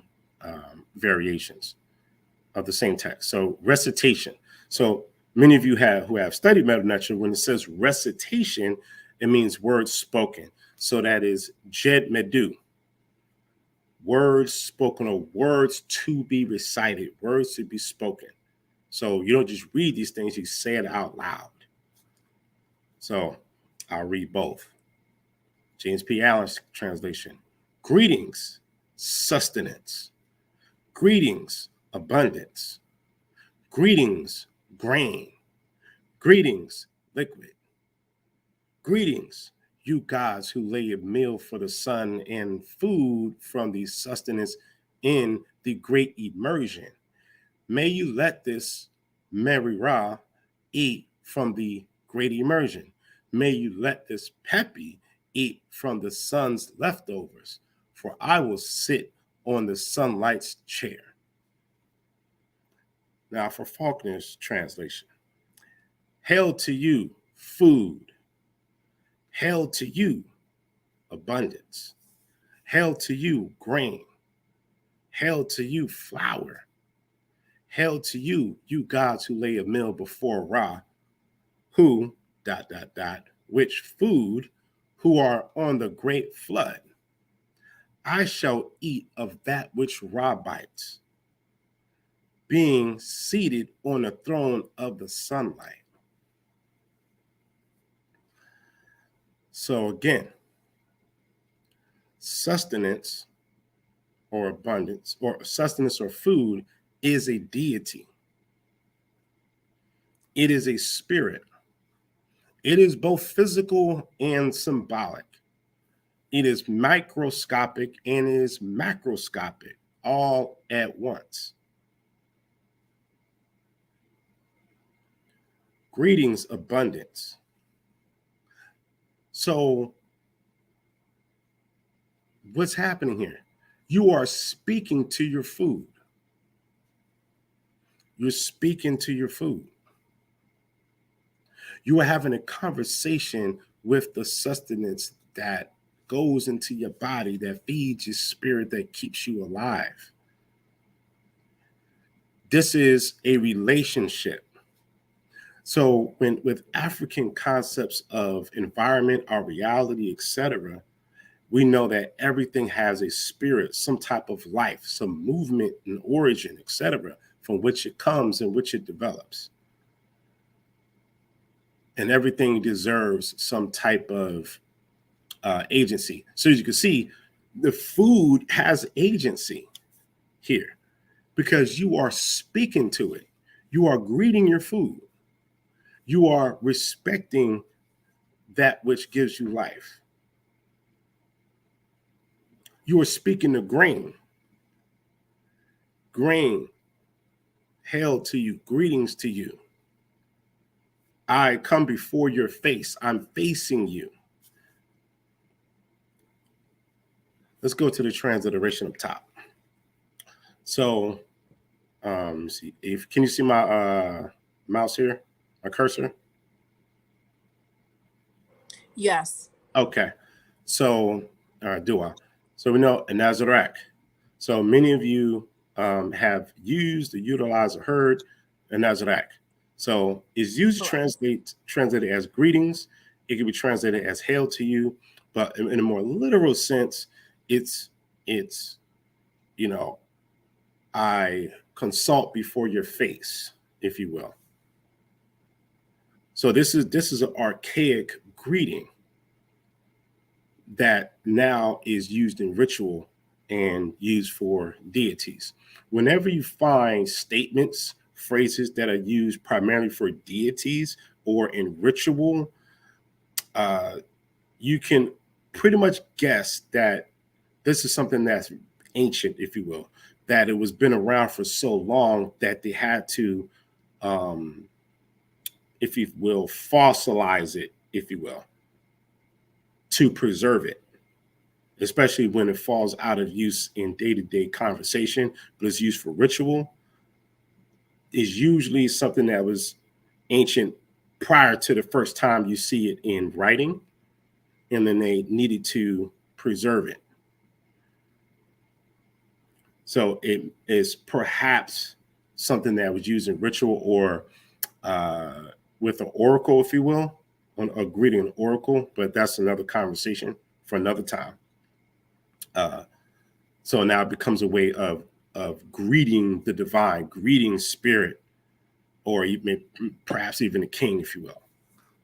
variations of the same text. So recitation. So many of you who have studied meta nature, when it says recitation, it means words spoken. So that is Jed Medu. Words spoken, or words to be recited, words to be spoken. So you don't just read these things, you say it out loud. So I'll read both. James P. Allen's translation. Greetings, sustenance. Greetings, abundance. Greetings, grain. Greetings, liquid. Greetings, you gods who lay a meal for the sun and food from the sustenance in the great immersion. May you let this Mary Ra eat from the great immersion. May you let this Peppy eat from the sun's leftovers, for I will sit on the sunlight's chair. Now for Faulkner's translation. Hail to you, food. Hail to you, abundance. Hail to you, grain. Hail to you, flour. Hail to you, you gods who lay a meal before Ra, who, ... which food, who are on the great flood. I shall eat of that which Ra bites, being seated on the throne of the sunlight. So again, sustenance or abundance or sustenance or food is a deity. It is a spirit. It is both physical and symbolic. It is microscopic and it is macroscopic all at once. Greetings, abundance. So what's happening here? You are speaking to your food. You're speaking to your food. You are having a conversation with the sustenance that goes into your body, that feeds your spirit, that keeps you alive. This is a relationship. So when with African concepts of environment, our reality, etc., we know that everything has a spirit, some type of life, some movement and origin, etc., from which it comes and which it develops. And everything deserves some type of agency. So as you can see, the food has agency here because you are speaking to it. You are greeting your food. You are respecting that which gives you life. You are speaking to grain. Grain, hail to you, greetings to you. I come before your face. I'm facing you. Let's go to the transliteration up top. So, see if can you see my mouse here, my cursor? Yes. Okay. So, do I? So we know Nazareth. So many of you have used, or utilized, or heard Nazareth. So it's usually translated as greetings. It can be translated as hail to you, but in a more literal sense, it's I consult before your face, if you will. So this is an archaic greeting that now is used in ritual and used for deities. Whenever you find statements, phrases that are used primarily for deities or in ritual, you can pretty much guess that this is something that's ancient, if you will, that it was been around for so long that they had to, if you will, fossilize it, if you will, to preserve it, especially when it falls out of use in day-to-day conversation, but it's used for ritual, is usually something that was ancient prior to the first time you see it in writing, and then they needed to preserve it. So it is perhaps something that was used in ritual or with an oracle, if you will, on a greeting an oracle, but that's another conversation for another time. So now it becomes a way of greeting the divine, greeting spirit, or even perhaps even a king, if you will,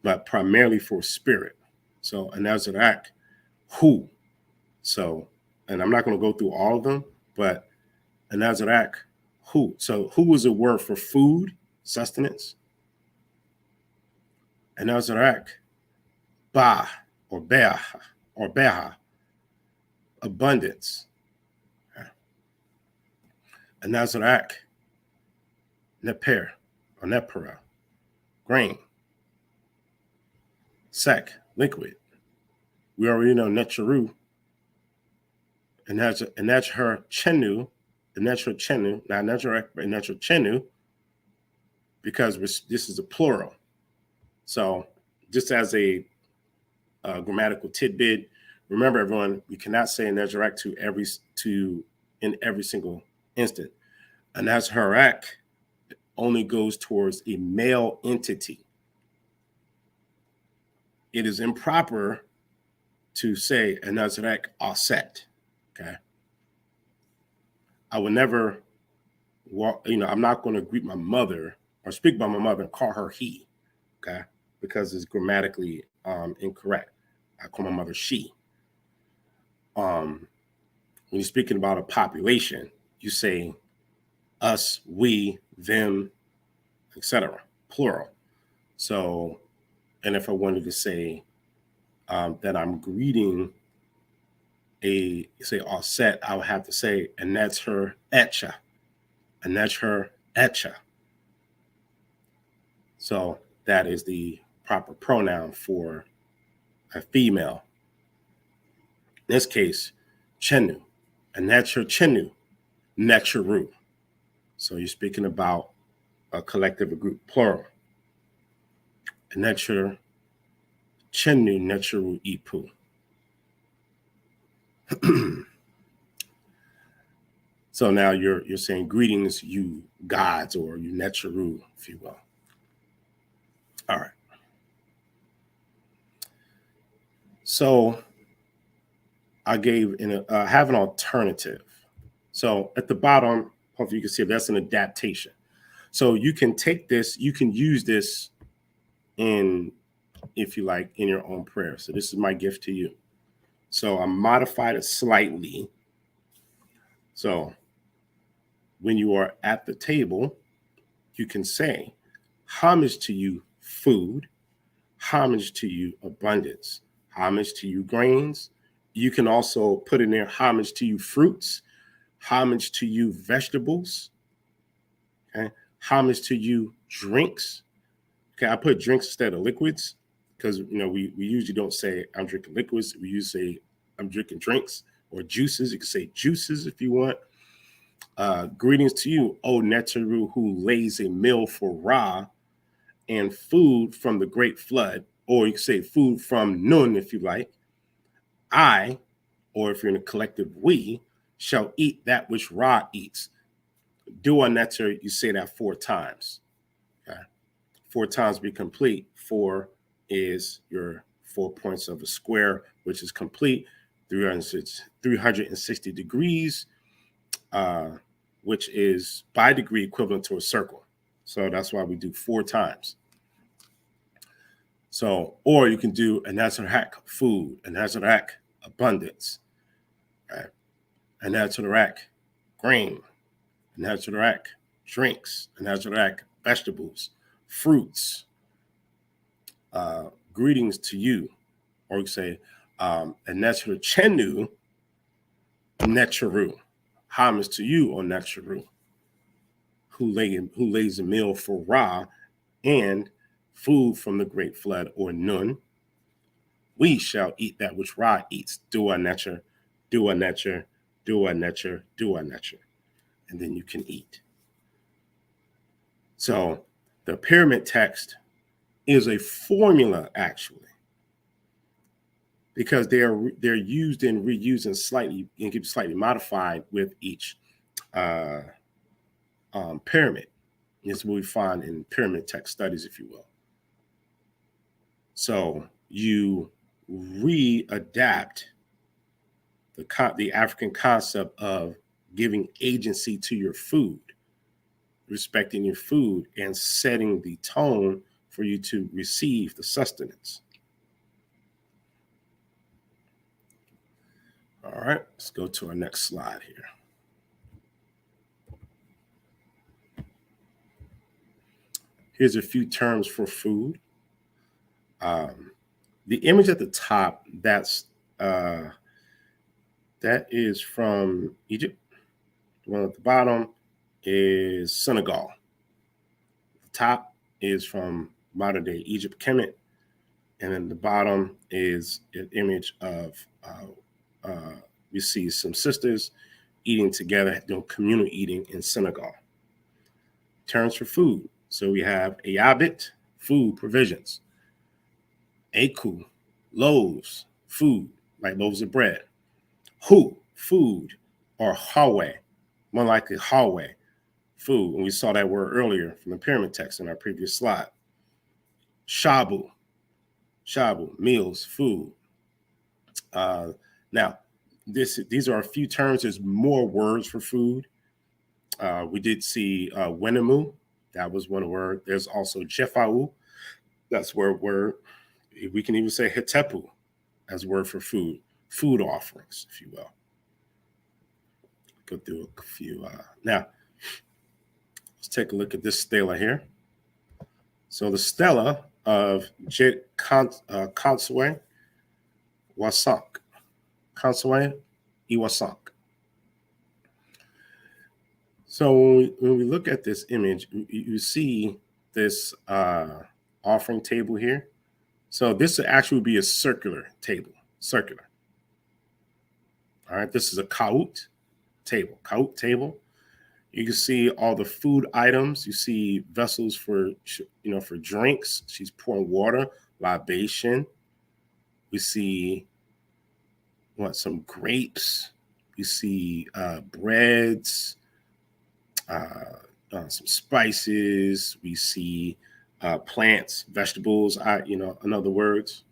but primarily for spirit. So Anazarak, who? So and I'm not going to go through all of them, but Anazarak, who? So who is a word for food, sustenance? Anazarak, ba, or beha, or beha, abundance. Anazarak, neper, or nepera, grain. Sek, liquid. We already know Necharu, and that's her chenu, the natural chenu, not Necharak, but natural chenu, because this is a plural. So just as a grammatical tidbit, remember everyone, we cannot say Necharak in every single instant. And that's Harak only goes towards a male entity. It is improper to say a Nazarek Aset. Okay. I would never walk, I'm not going to greet my mother or speak by my mother and call her he. Okay. Because it's grammatically incorrect. I call my mother she. When you're speaking about a population, you say us, we, them, etc. Plural. So, and if I wanted to say that I'm greeting all set, I would have to say, and that's her etcha, and that's her etcha. So that is the proper pronoun for a female. In this case, chenu, and that's her chenu, necharu. So you're speaking about a collective, a group, plural. And that's your chenu, necharu, ipu. So now you're saying greetings, you gods, or you necharu, if you will. All right. So I have an alternative. So at the bottom, hopefully you can see that's an adaptation. So you can take this, you can use this if you like, in your own prayer. So this is my gift to you. So I modified it slightly. So when you are at the table, you can say, homage to you, food, homage to you, abundance, homage to you, grains. You can also put in there homage to you, fruits, homage to you, vegetables, okay? Homage to you, drinks. Okay, I put drinks instead of liquids because we usually don't say I'm drinking liquids. We usually say I'm drinking drinks or juices. You can say juices if you want. Greetings to you, O Neteru, who lays a meal for Ra and food from the great flood, or you can say food from Nun if you like. I, or if you're in a collective we, shall eat that which Ra eats. Dua Neter, you say that 4 times. Okay? 4 times be complete. 4 is your 4 points of a square, which is complete. 360 degrees, which is by degree equivalent to a circle. So that's why we do 4 times. So, or you can do a Nazarak food, a Nazarak abundance, right? A Nazarak grain, a Nazarak drinks, a Nazarak vegetables, fruits, greetings to you, or you say, a Nazarak chenu, necharu, homage to you, O necharu, who lays a meal for Ra and food from the great flood, or Nun. We shall eat that which Ra eats. Dua nature, dua nature, dua nature, dua nature. And then you can eat. So the pyramid text is a formula, actually, because they're used and reused and can be slightly modified with each pyramid. It's what we find in pyramid text studies, if you will. So you readapt the African concept of giving agency to your food, respecting your food, and setting the tone for you to receive the sustenance. All All right, let's go to our next slide here. Here's a few terms for food. The image at the top, that is from Egypt. The one at the bottom is Senegal. The top is from modern day Egypt, Kemet, and then the bottom is an image of we see some sisters eating together, doing communal eating in Senegal. Terms for food. So we have Abet, food, provisions. Aku, loaves, food, like loaves of bread. Hu, food, or Hawe, more likely Hawe, food. And we saw that word earlier from the pyramid text in our previous slide. Shabu, meals, food. Now, these are a few terms. There's more words for food. We did see Wenemu. That was one word. There's also Jefau. That's word. We can even say Hetepu as a word for food. Food offerings, if you will. Go through a few. Now, let's take a look at this stela here. So the stela of Jet Consue Wasank. Consue Iwasank. So when we look at this image, you see this offering table here. So this would actually be a circular table, circular. All right, this is a kaut table. You can see all the food items. You see vessels for drinks. She's pouring water, libation. We see some grapes. You see breads, some spices. We see plants, vegetables. In other words,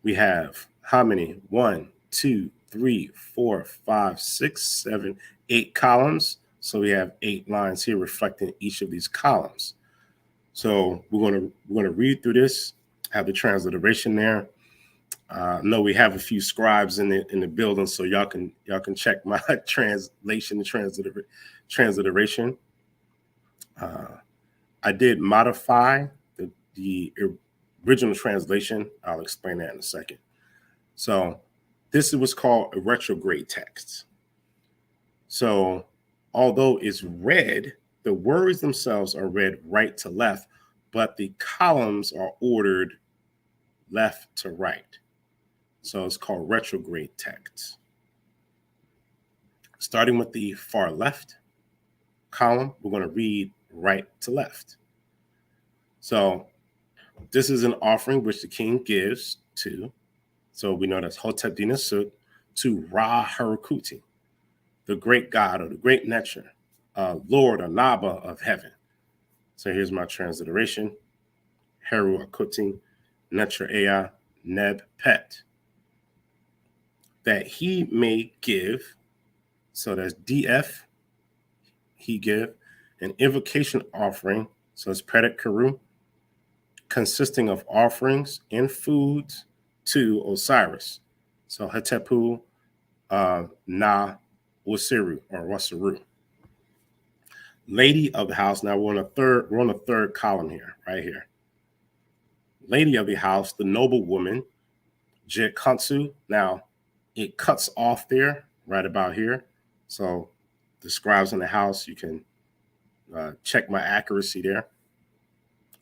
we have how many? 1, 2, 3, 4, 5, 6, 7, 8 columns. So we have 8 lines here reflecting each of these columns. So we're gonna read through this. Have the transliteration there. No, we have a few scribes in the building, so y'all can check my translation and transliteration. I did modify the original translation. I'll explain that in a second. So this is what's called a retrograde text. So although it's read, the words themselves are read right to left, but the columns are ordered left to right. So it's called retrograde text. Starting with the far left column, we're going to read right to left. So this is an offering which the king gives to, so we know that's Hotep Dinasut, to Ra Harukuti, the great god or the great Necher, Lord or Naba of heaven. So here's my transliteration. Heru Akuti, Necher Ea, Neb Pet. That he may give, so that's DF, he give, an invocation offering, so it's Predit Karu, consisting of offerings and foods to Osiris. So Hetepu Na Wasiru or Wasaru. Lady of the house. Now we're on the third column here, right here. Lady of the house, the noble woman, Jet Kansu. Now it cuts off there, right about here. So the scribes in the house, you can check my accuracy there.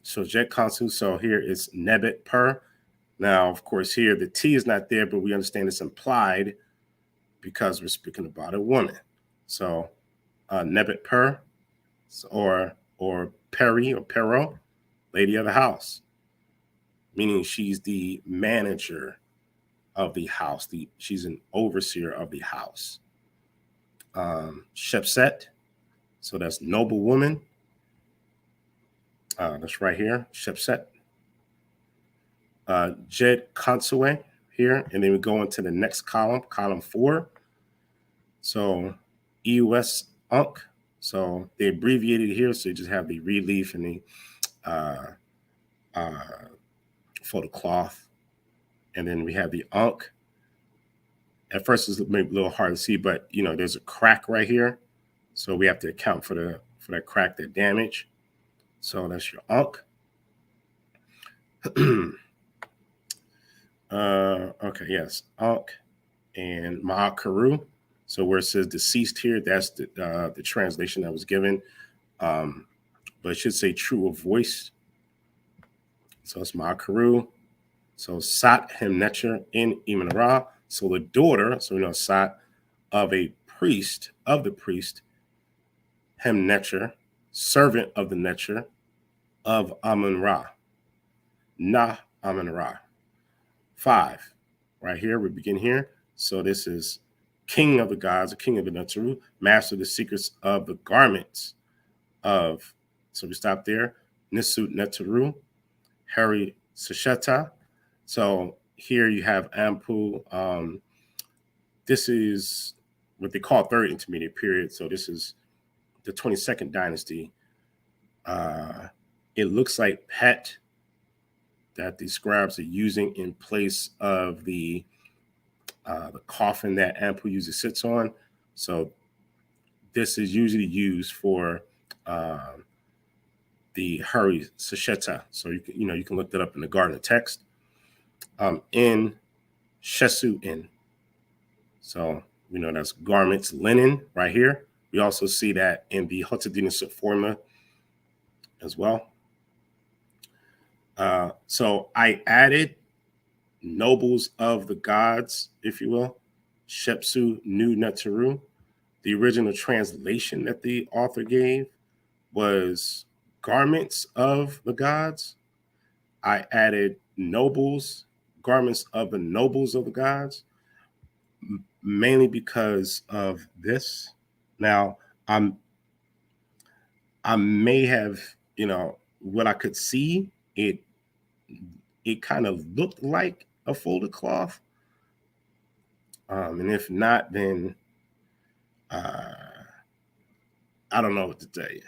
So Jet Kansu, so here it's Nebet Per. Now, of course, here the T is not there, but we understand it's implied because we're speaking about a woman. So Nebet Per, or Peri or Pero, lady of the house, meaning she's the manager of the house. She's an overseer of the house. Shepset, so that's noble woman. That's right here, Shepset. Jed Consue here, and then we go into the next column, column 4. So EUS Ankh. So they abbreviated here, so you just have the relief and the photo cloth, and then we have the Ankh. At first, it's maybe a little hard to see, but there's a crack right here, so we have to account for that crack, that damage. So that's your Ankh. Okay, yes, Ankh and Ma'akaru. So where it says deceased here, that's the translation that was given, but it should say true of voice. So it's Ma'akaru. So Sat Hemnecher in Imanara. So the daughter, so we know Sat, of the priest, Hemnecher, servant of the Necher, of Amun-Ra. Na Amun-Ra. 5. Right here, we begin here. So this is king of the gods, the king of the Neteru, master of the secrets of the garments of, so we stop there, Nisut Neteru, Hari Seshata. So here you have Ampu. This is what they call third intermediate period. So this is the 22nd dynasty. It looks like Pet that the scribes are using in place of the coffin that Ampu usually sits on. So this is usually used for the Hari Sesheta. So you can look that up in the Garden of Text. In Shesu in. So we know that's garments, linen right here. We also see that in the Hotadina formula as well. So I added nobles of the gods, if you will, Shepsu Nu Neteru. The original translation that the author gave was garments of the gods. I added nobles, garments of the nobles of the gods, mainly because of this. Now, I may have, what I could see, it kind of looked like a folded cloth. And if not, then I don't know what to tell you.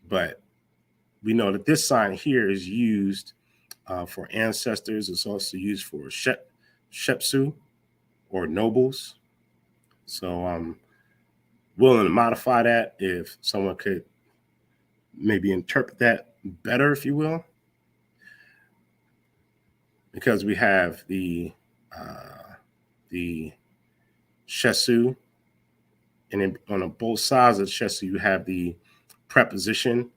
But we know that this sign here is used for ancestors. It's also used for Shepsu or nobles. So I'm willing to modify that if someone could maybe interpret that better, if you will. Because we have the Shesu, and then on both sides of the Shesu, you have the preposition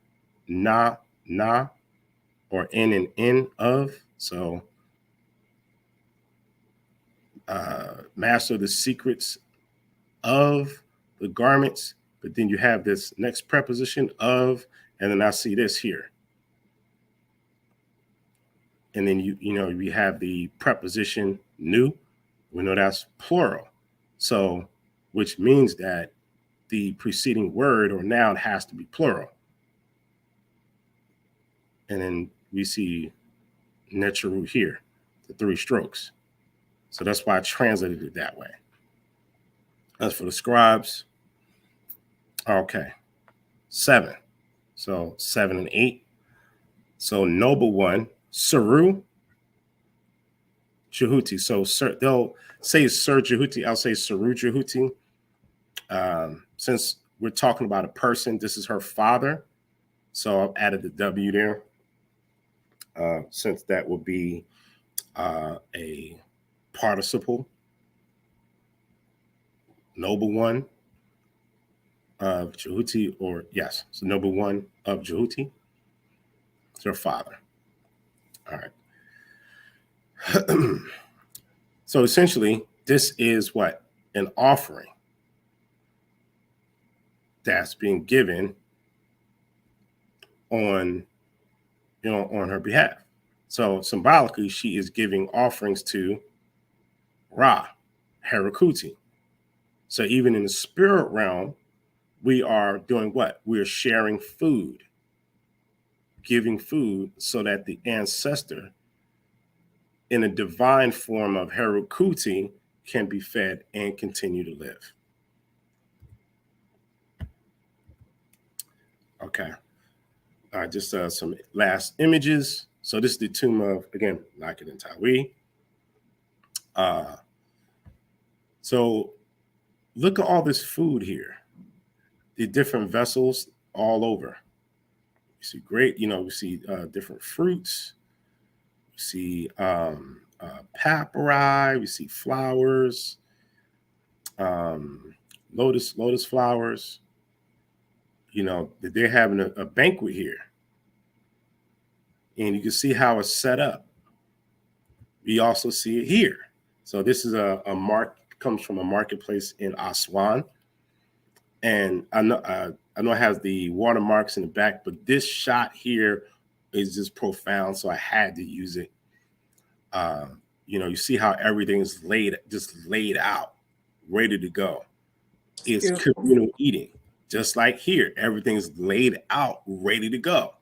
na, or in and in of. So master the secrets of the garments, but then you have this next preposition of, and then I see this here. And then we have the preposition nu. We know that's plural. So, which means that the preceding word or noun has to be plural. And then we see Neteru here, the 3 strokes. So that's why I translated it that way. As for the scribes, okay, 7. So 7 and 8. So noble one, Saru Jehuti. So they'll say Sir Jehuti. I'll say Saru Jehuti. Since we're talking about a person, this is her father. So I've added the W there. Since that will be a participle. Noble one of Jehuti, or yes, so noble one of Jehuti. It's her father. All right. So essentially, this is what? An offering that's being given on her behalf. So symbolically, she is giving offerings to Ra, Harakuti. So even in the spirit realm, we are doing what? We are sharing food, giving food so that the ancestor in a divine form of Harakuti can be fed and continue to live. Okay. All right, just some last images. So this is the tomb of, again, Lakin and Tawi. So look at all this food here, the different vessels all over. You see great, we see different fruits. We see papyri. We see flowers, lotus flowers. That they're having a banquet here, and you can see how it's set up. We also see it here. So this is a mark, comes from a marketplace in Aswan, and I know it has the watermarks in the back, but this shot here is just profound, so I had to use it. You see how everything's laid out, ready to go. It's Beautiful. communal eating, just like here, everything's laid out, ready to go.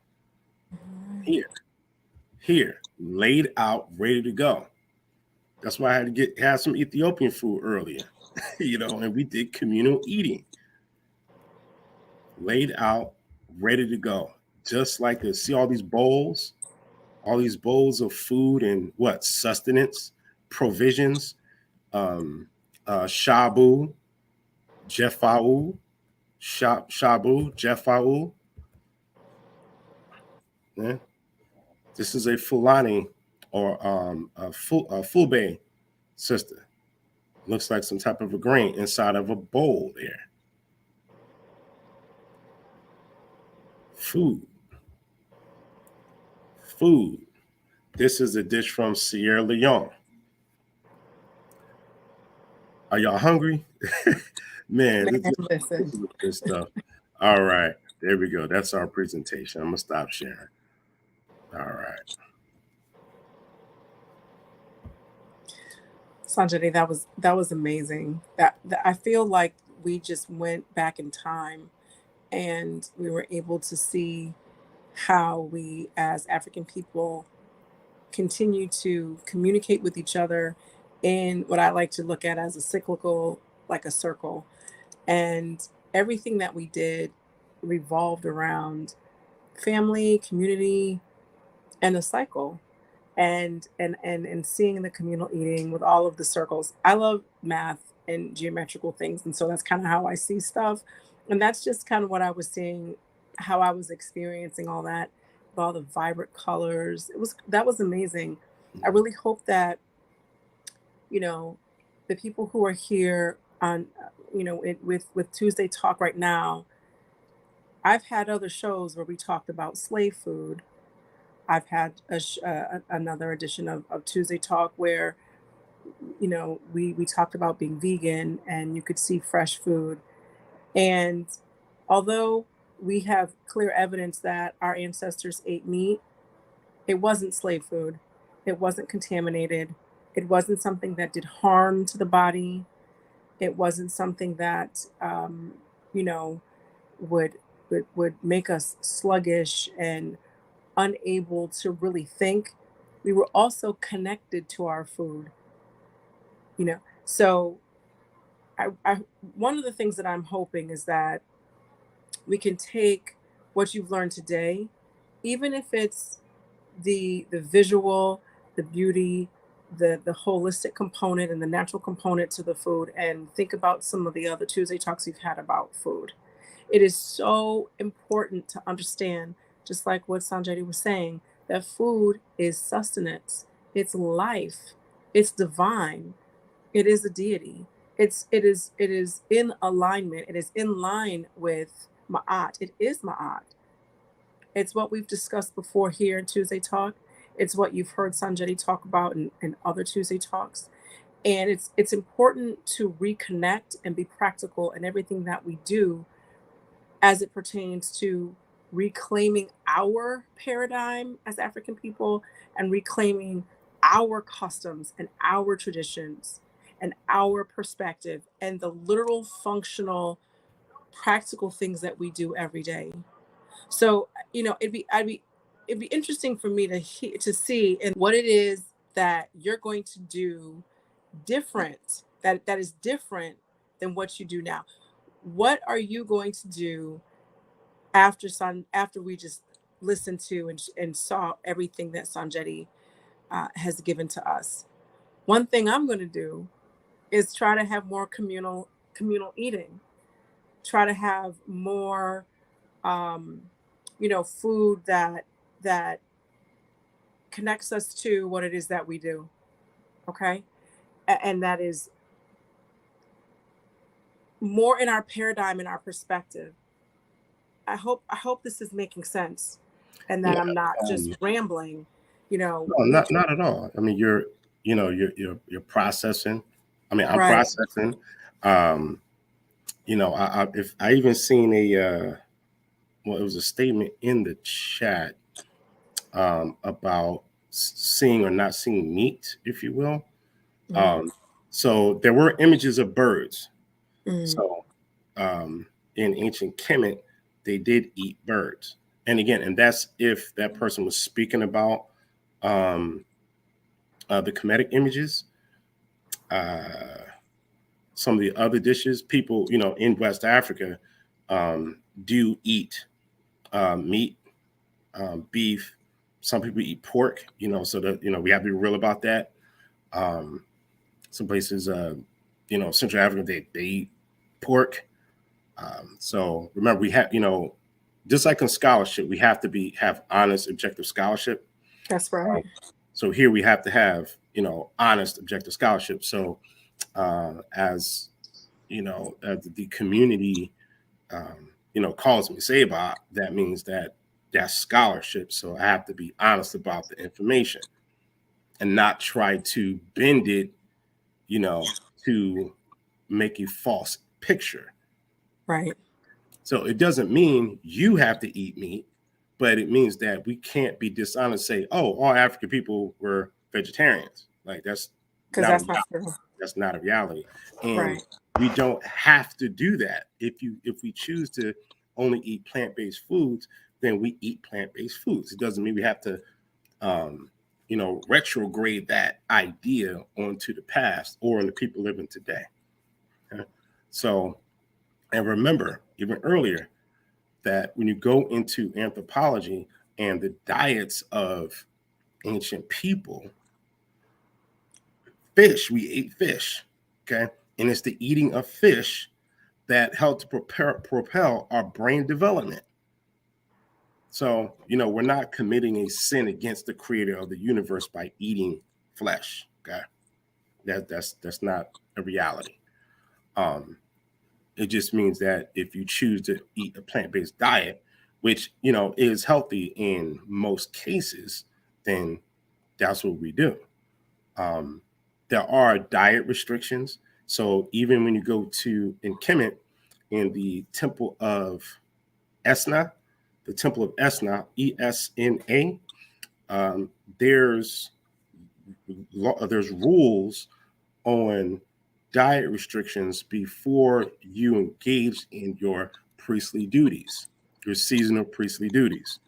Here, laid out, ready to go. That's why I had to have some Ethiopian food earlier, and we did communal eating, laid out, ready to go. Just like this. See all these bowls of food and what? Sustenance, provisions, shabu, jefau, shabu, jefau. Yeah. This is a Fulani or a Fulbe sister. Looks like some type of a grain inside of a bowl there. Food. This is a dish from Sierra Leone. Are y'all hungry? Man, Man, this listen. is good stuff. All right. There we go. That's our presentation. I'm going to stop sharing. All right. Sanjay, that was amazing. That I feel like we just went back in time and we were able to see how we as African people continue to communicate with each other in what I like to look at as a cyclical, like a circle. And everything that we did revolved around family, community, and a cycle. And seeing the communal eating with all of the circles. I love math and geometrical things, and so that's kind of how I see stuff. And that's just kind of what I was seeing, how I was experiencing all that, with all the vibrant colors. That was amazing. I really hope that, you know, the people who are here on, with Tuesday Talk right now. I've had other shows where we talked about slave food. I've had another edition of Tuesday Talk where, we talked about being vegan and you could see fresh food. And although we have clear evidence that our ancestors ate meat, it wasn't slave food. It wasn't contaminated. It wasn't something that did harm to the body. It wasn't something that, you know, would, would make us sluggish and unable to really think. We were also connected to our food, you know. So I one of the things that I'm hoping is that we can take what you've learned today, even if it's the visual, the beauty, the holistic component and the natural component to the food, and think about some of the other Tuesday talks you've had about food. It is so important to understand, just like what Sanjay was saying, that food is sustenance, it's life, it's divine, it is a deity. It is in alignment. It is in line with Ma'at. It is Ma'at. It's what we've discussed before here in Tuesday Talk. It's what you've heard Sanjay talk about in other Tuesday Talks. And it's important to reconnect and be practical in everything that we do as it pertains to reclaiming our paradigm as African people and reclaiming our customs and our traditions and our perspective and the literal functional practical things that we do every day. So, it'd be interesting for me to see and what it is that you're going to do different, that is different than what you do now. What are you going to do after we just listened to and saw everything that Sanjeti has given to us? One thing I'm going to do is try to have more communal eating. Try to have more, food that connects us to what it is that we do. Okay, and that is more in our paradigm, in our perspective. I hope this is making sense, and that Yeah. I'm not just Um, rambling. no, We not at all. I mean, you're processing. I mean, I'm right. processing. Um, if I even seen well, it was a statement in the chat about seeing or not seeing meat, if you will. Mm, Um, so there were images of birds. mm, So in ancient Kemet, they did eat birds. And again, and that's if that person was speaking about um, the Kemetic images. Uh, some of the other dishes, people, in West Africa do eat meat, beef. Some people eat pork, so that, we have to be real about that. Um, some places, Central Africa, they eat pork. So remember, we have, just like in scholarship, we have to have honest, objective scholarship. that's Um, right. so here we have to have, honest, objective scholarship. So as as the community, calls me Seba, that means that's scholarship. So I have to be honest about the information and not try to bend it, to make a false picture. Right. So it doesn't mean you have to eat meat, but it means that we can't be dishonest. Say, oh, all African people were vegetarians. Like that's Because not a that's not reality. true. That's not a reality, and Right. we don't have to do that. If we choose to only eat plant-based foods, then we eat plant-based foods. It doesn't mean we have to, retrograde that idea onto the past or on the people living today. Okay? So, and remember, even earlier, that when you go into anthropology and the diets of ancient people, we ate fish, okay? And it's the eating of fish that helped to propel our brain development. So, we're not committing a sin against the creator of the universe by eating flesh, okay? That's not a reality. Um, It just means that if you choose to eat a plant-based diet, which is healthy in most cases, then that's what we do. Um, there are diet restrictions. So even when you go to in Kemet, in the temple of Esna, the temple of Esna, ESNA, um, there's there's rules on diet restrictions before you engage in your priestly duties, your seasonal priestly duties,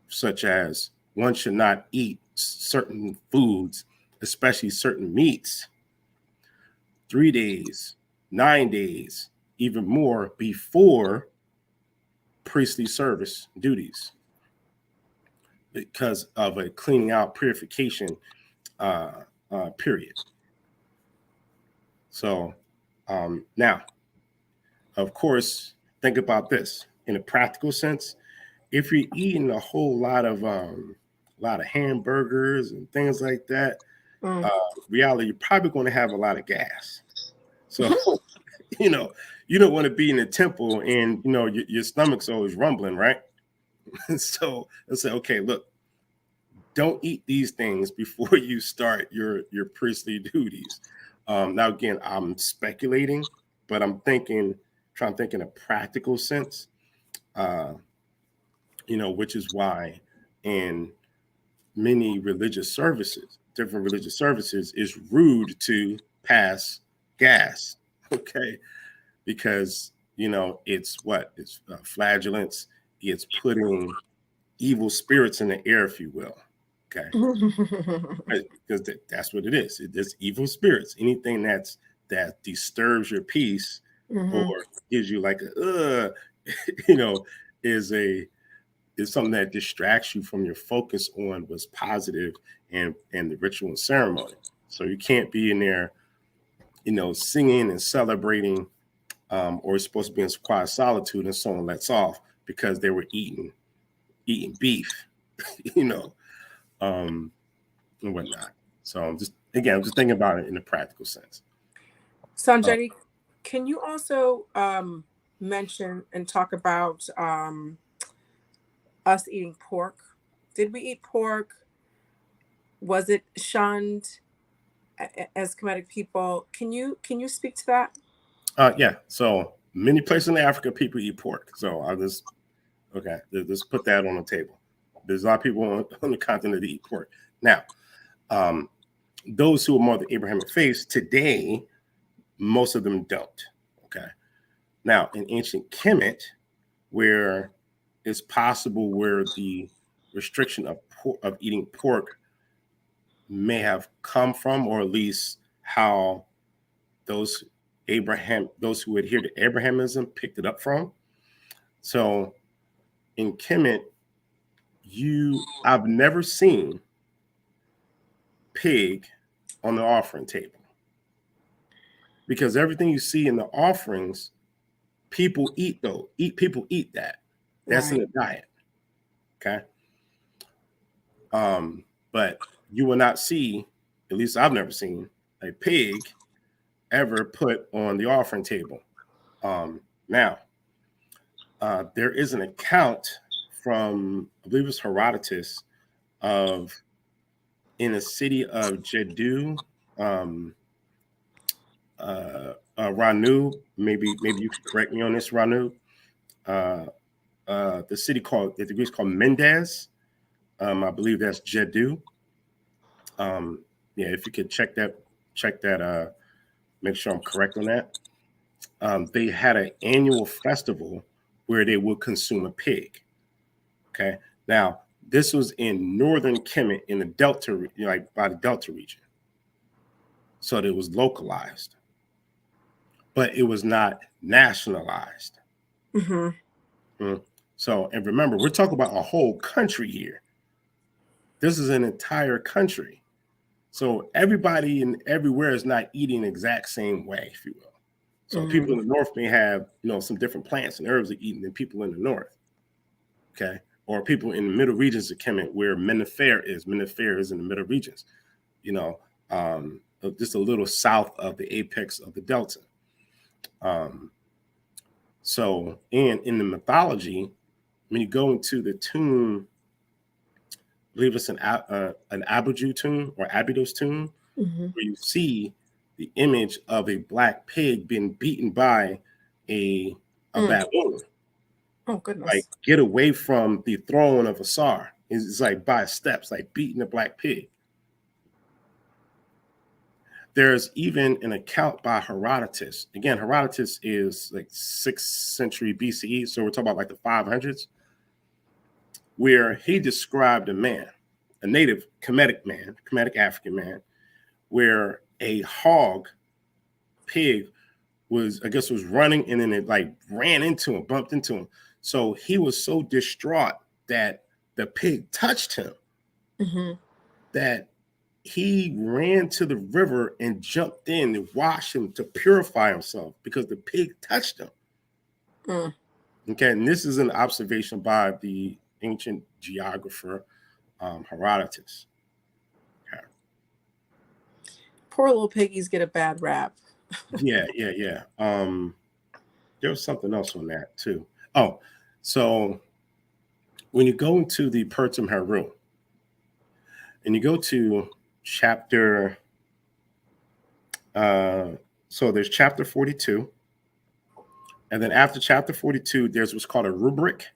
such as one should not eat certain foods, especially certain meats, 3 days, 9 days, even more before priestly service duties because of a cleaning out purification period. So now, of course, think about this in a practical sense. If you're eating a whole lot of hamburgers and things like that, Mm. reality, you're probably going to have a lot of gas. So, you know, you don't want to be in a temple and your stomach's always rumbling, right? So let's say, okay, look, don't eat these things before you start your priestly duties. Now, again, I'm speculating, but trying to think in a practical sense. Uh, which is why in many religious services, different religious services, it's rude to pass gas. Okay, because it's flagellants. It's putting evil spirits in the air, if you will. Okay, because that's what it is. It's evil spirits. Anything that disturbs your peace or Hmm. gives you like you know, is something that distracts you from your focus on what's positive and the ritual and ceremony. So you can't be in there singing and celebrating, or it's supposed to be in quiet solitude, and someone lets off because they were eating beef, and whatnot. So I'm just thinking about it in a practical sense. Sonjedi, can you also mention and talk about us eating pork? Did we eat pork? Was it shunned as Kemetic people? Can you speak to that? Yeah. So many places in Africa, people eat pork. So let's put that on the table. There's a lot of people on the continent that eat pork. Now, those who are more the Abrahamic faith today, most of them don't. Okay. Now, in ancient Kemet, where it's possible where the restriction of eating pork may have come from, or at least how those who adhere to Abrahamism picked it up from. So in Kemet, I've never seen pig on the offering table, because everything you see in the offerings, people eat that. That's in the diet. Okay. But you will not see, at least I've never seen, a pig ever put on the offering table. Now, there is an account from, I believe it's Herodotus, of in the city of Jeddu, Ranu. Maybe you could correct me on this, Ranu. The city the degree is called Mendes. I believe that's Jeddu. Yeah, if you could check that. Make sure I'm correct on that. They had an annual festival where they would consume a pig. Okay. Now, this was in northern Kemet in the Delta, like by the Delta region. So it was localized, but it was not nationalized. Mm-hmm. So, and remember, we're talking about a whole country here. This is an entire country. So everybody and everywhere is not eating the exact same way, if you will. So people in the north may have, some different plants and herbs they're eating than people in the north. Okay. Or people in the middle regions of Kemet where Mennefer is. Mennefer is in the middle regions, just a little south of the apex of the delta. So, and in the mythology, when you go into the tomb, I believe it's an Abuju tomb or Abydos tomb, where you see the image of a black pig being beaten by a baboon. Oh, goodness. Like, get away from the throne of Asar. It's like by steps, like beating a black pig. There's even an account by Herodotus. Again, Herodotus is like 6th century BCE. So we're talking about like the 500s, where he described a man, a native Kemetic African man, where a hog pig was running, and then it like ran into him, bumped into him. So he was so distraught that the pig touched him that he ran to the river and jumped in and washed him to purify himself because the pig touched him. Okay, and this is an observation by the ancient geographer Herodotus. Okay. Poor little piggies get a bad rap. Yeah. There was something else on that too. Oh, so when you go into the Pertum Heru and you go to chapter, so there's chapter 42, and then after chapter 42, there's what's called a rubric.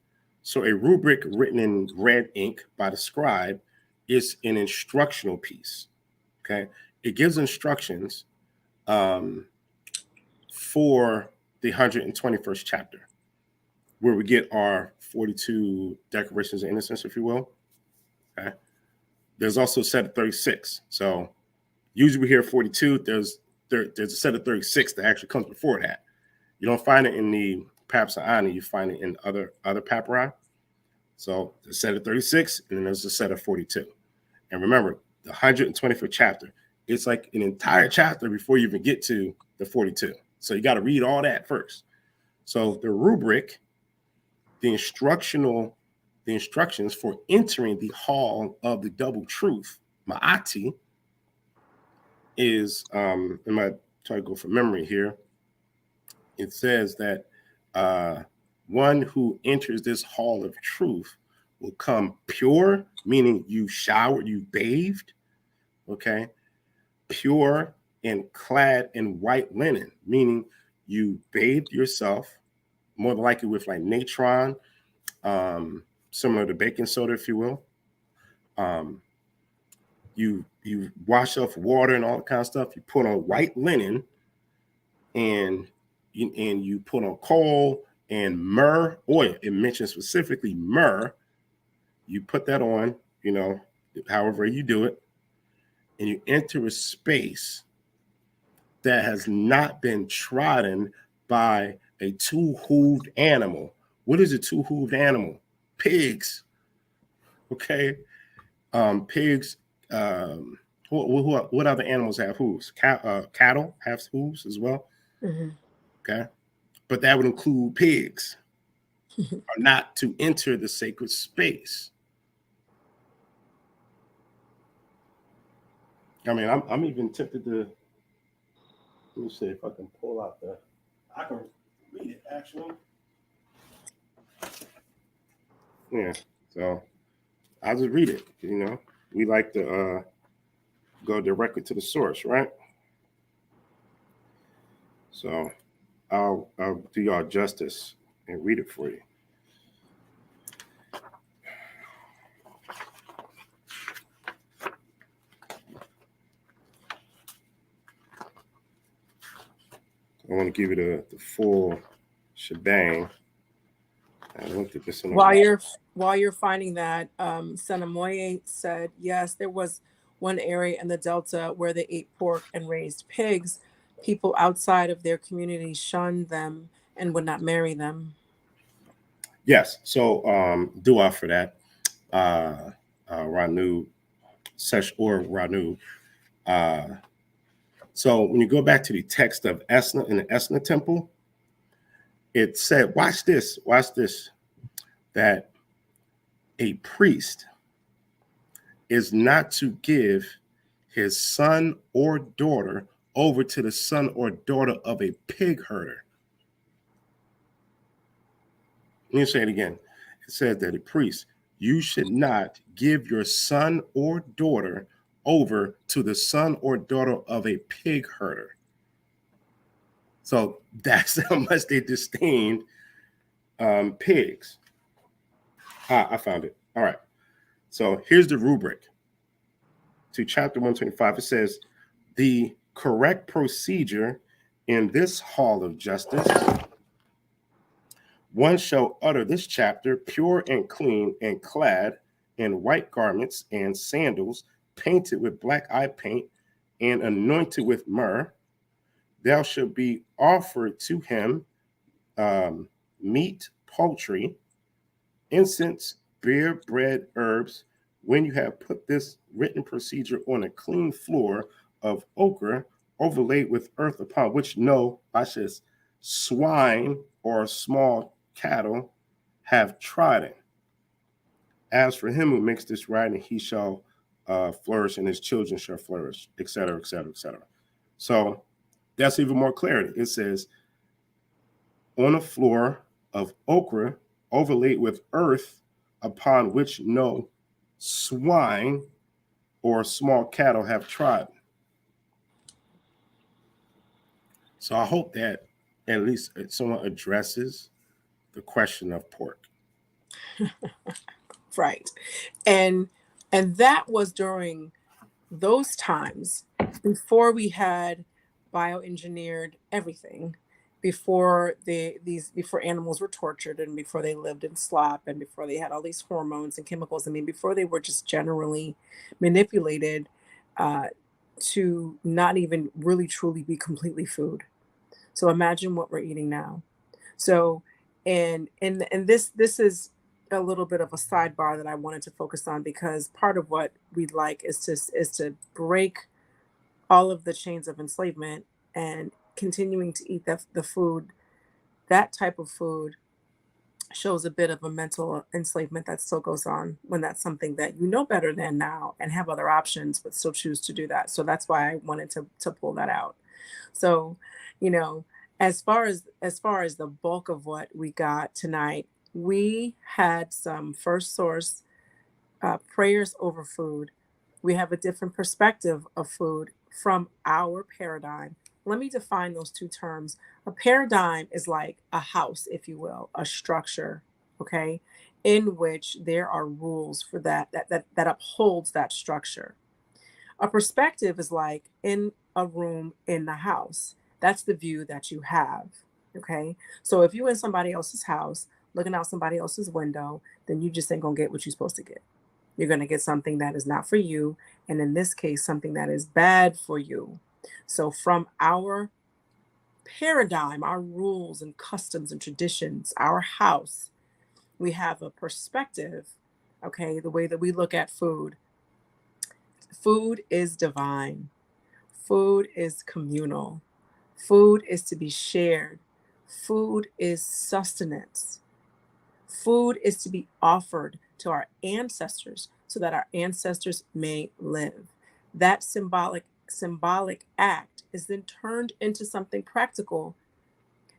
So a rubric written in red ink by the scribe is an instructional piece. Okay, it gives instructions for the 121st chapter, where we get our 42 declarations of innocence, if you will. Okay. There's also a set of 36. So usually we hear 42. There's a set of 36 that actually comes before that. You don't find it in the Papyrus of Ani. You find it in other papyri. So there's a set of 36, and then there's a set of 42. And remember, the 125th chapter it's like an entire chapter before you even get to the 42. So you got to read all that first. So the rubric, the instructions for entering the hall of the double truth, Ma'ati, is, I'm going to try to go from memory here. It says that one who enters this hall of truth will come pure, meaning you showered, you bathed, okay? Pure and clad in white linen, meaning you bathed yourself, more than likely with like natron, similar to baking soda, if you will. You wash off water and all that kind of stuff. You put on white linen, and you put on coal and myrrh oil. It mentions specifically myrrh. You put that on, however you do it, and you enter a space that has not been trodden by a two-hooved animal. What is a two-hooved animal? Pigs. Okay. Pigs. What other animals have hooves? Cattle have hooves as well. Mm-hmm. Okay. But that would include pigs are not to enter the sacred space. I mean, I'm even tempted to, let me see if I can pull out I can read it actually. Yeah. So I'll just read it. We like to go directly to the source, right? So I'll do y'all justice and read it for you. I want to give you the full shebang. I looked at this in While you're finding that, Senamoye said, yes, there was one area in the Delta where they ate pork and raised pigs. People outside of their community shunned them and would not marry them. Yes. So dua for that. Ranu, Sesh or Ranu. So when you go back to the text of Esna in the Esna temple, it said, watch this, that a priest is not to give his son or daughter over to the son or daughter of a pig herder. Let me say it again. It says that a priest, you should not give your son or daughter over to the son or daughter of a pig herder. So that's how much they disdained pigs. I found it. All right. So here's the rubric to chapter 125. It says, the correct procedure in this hall of justice, one shall utter this chapter pure and clean and clad in white garments and sandals, painted with black eye paint and anointed with myrrh. Thou shalt be offered to him meat, poultry, incense, beer, bread, herbs. When you have put this written procedure on a clean floor of ochre overlaid with earth, upon which no, swine or small cattle have trodden. As for him who makes this writing, he shall flourish, and his children shall flourish, etc., etc., etc. So that's even more clarity. It says, on a floor of ochre overlaid with earth, upon which no swine or small cattle have trodden. So I hope that at least someone addresses the question of pork. Right. And that was during those times before we had bioengineered everything, before before animals were tortured, and before they lived in slop, and before they had all these hormones and chemicals. I mean, before they were just generally manipulated to not even really truly be completely food. So imagine what we're eating now. So, and this is a little bit of a sidebar that I wanted to focus on, because part of what we'd like is to break all of the chains of enslavement and continuing to eat the food, that type of food shows a bit of a mental enslavement that still goes on when that's something that you know better than now and have other options but still choose to do that. So that's why I wanted to pull that out. So, you know, as far as the bulk of what we got tonight, we had some first source prayers over food. We have a different perspective of food from our paradigm. Let me define those two terms. A paradigm is like a house, if you will, a structure, okay, in which there are rules for that upholds that structure. A perspective is like in a room in the house. That's the view that you have. Okay. So if you're in somebody else's house, looking out somebody else's window, then you just ain't gonna get what you're supposed to get. You're gonna get something that is not for you. And in this case, something that is bad for you. So from our paradigm, our rules and customs and traditions, our house, we have a perspective, okay, the way that we look at food. Food is divine. Food is communal. Food is to be shared. Food is sustenance. Food is to be offered to our ancestors so that our ancestors may live. That symbolic act is then turned into something practical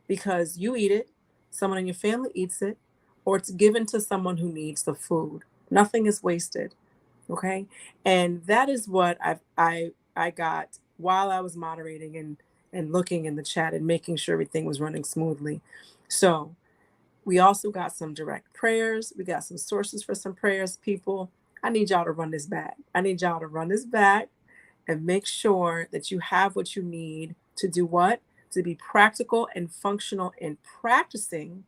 because you eat it, someone in your family eats it, or it's given to someone who needs the food. Nothing is wasted. Okay. And that is what I got while I was moderating and looking in the chat and making sure everything was running smoothly. So we also got some direct prayers. We got some sources for some prayers, people. I need y'all to run this back. I need y'all to run this back and make sure that you have what you need to do what? To be practical and functional in practicing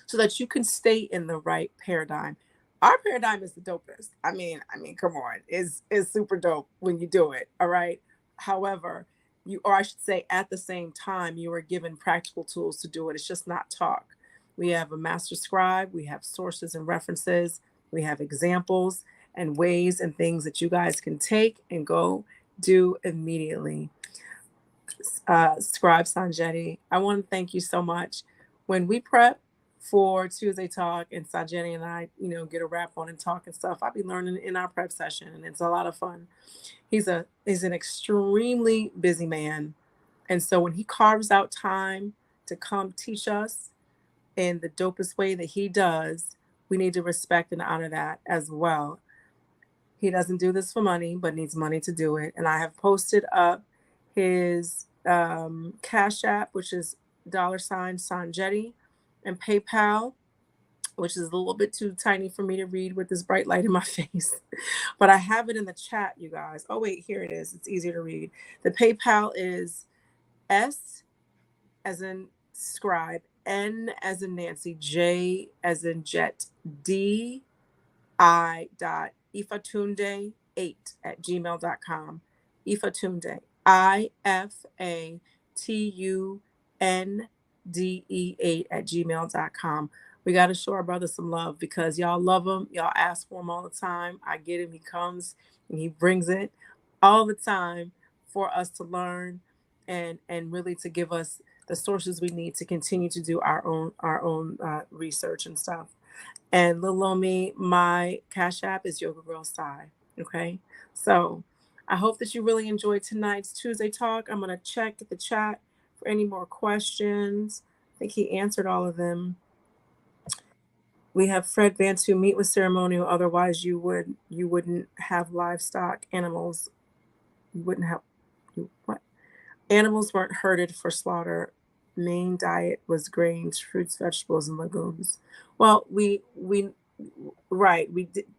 so that you can stay in the right paradigm. Our paradigm is the dopest. I mean, come on, is super dope when you do it. All right. However, you, or I should say, at the same time, you are given practical tools to do it. It's just not talk. We have a master scribe. We have sources and references. We have examples and ways and things that you guys can take and go do immediately. Scribe Sonjedi, I want to thank you so much. When we prep for Tuesday Talk and Sonjedi and I, get a wrap on and talk and stuff, I'll be learning in our prep session and it's a lot of fun. He's an extremely busy man. And so when he carves out time to come teach us in the dopest way that he does, we need to respect and honor that as well. He doesn't do this for money, but needs money to do it. And I have posted up his Cash App, which is $Sonjedi, and PayPal, which is a little bit too tiny for me to read with this bright light in my face. But I have it in the chat, you guys. Oh, wait, here it is. It's easier to read. The PayPal is S as in scribe, N as in Nancy, J as in jet, D I.ifatunde8@gmail.com. Ifatunde, IFATUNDE8 at gmail.com. We got to show our brother some love because y'all love him. Y'all ask for him all the time. I get him. He comes and he brings it all the time for us to learn and really to give us the sources we need to continue to do our own research and stuff. And little on me, my Cash App is Yoga Girl Sai. Okay. So I hope that you really enjoyed tonight's Tuesday Talk. I'm going to check the chat for any more questions. I think he answered all of them. We have Fred Bantu, meat with ceremonial. Otherwise, you wouldn't have livestock animals. You wouldn't have what? Animals weren't herded for slaughter. Main diet was grains, fruits, vegetables, and legumes. Well, we right,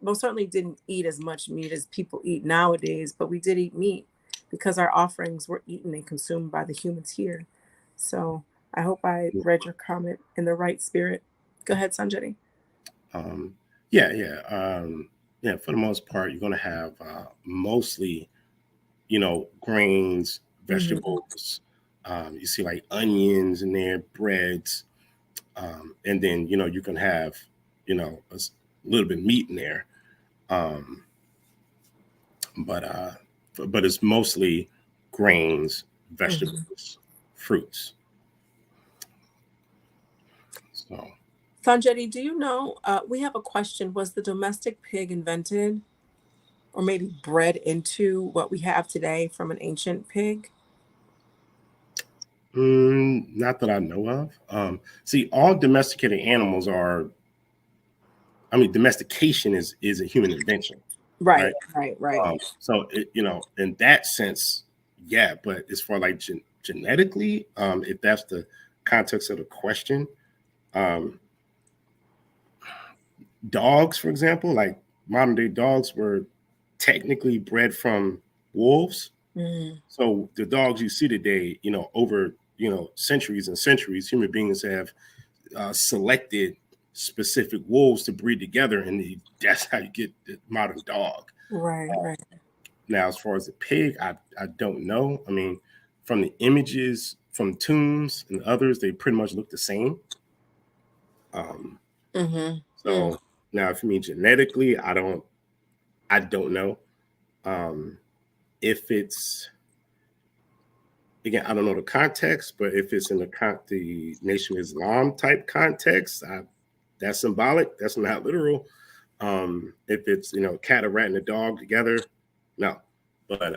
most certainly didn't eat as much meat as people eat nowadays, but we did eat meat because our offerings were eaten and consumed by the humans here. So I hope I read your comment in the right spirit. Go ahead, Sanjay. Yeah. For the most part, you're going to have mostly, grains, vegetables. You see like onions in there, breads, and then you can have a little bit of meat in there, but it's mostly grains, Mm-hmm. vegetables, fruits. So, Sonjedi, do you know? We have a question. Was the domestic pig invented or maybe bred into what we have today from an ancient pig? not that I know of. See, all domesticated animals are. I mean, domestication is a human invention, right? Right, right, right. So, in that sense, yeah. But as far like genetically, if that's the context of the question, um, dogs, for example, like modern day dogs were technically bred from wolves. Mm, So the dogs you see today, over centuries and centuries, human beings have selected specific wolves to breed together, and that's how you get the modern dog. right, right. Now, as far as the pig, I don't know. I mean, from the images from tombs and others, they pretty much look the same. Um, Mm-hmm. Mm, so now, if you mean genetically, I don't know. Um, if it's again, I don't know the context, but if it's in the Nation of Islam type context, that's symbolic. That's not literal. If it's cat, a rat, and a dog together, no. But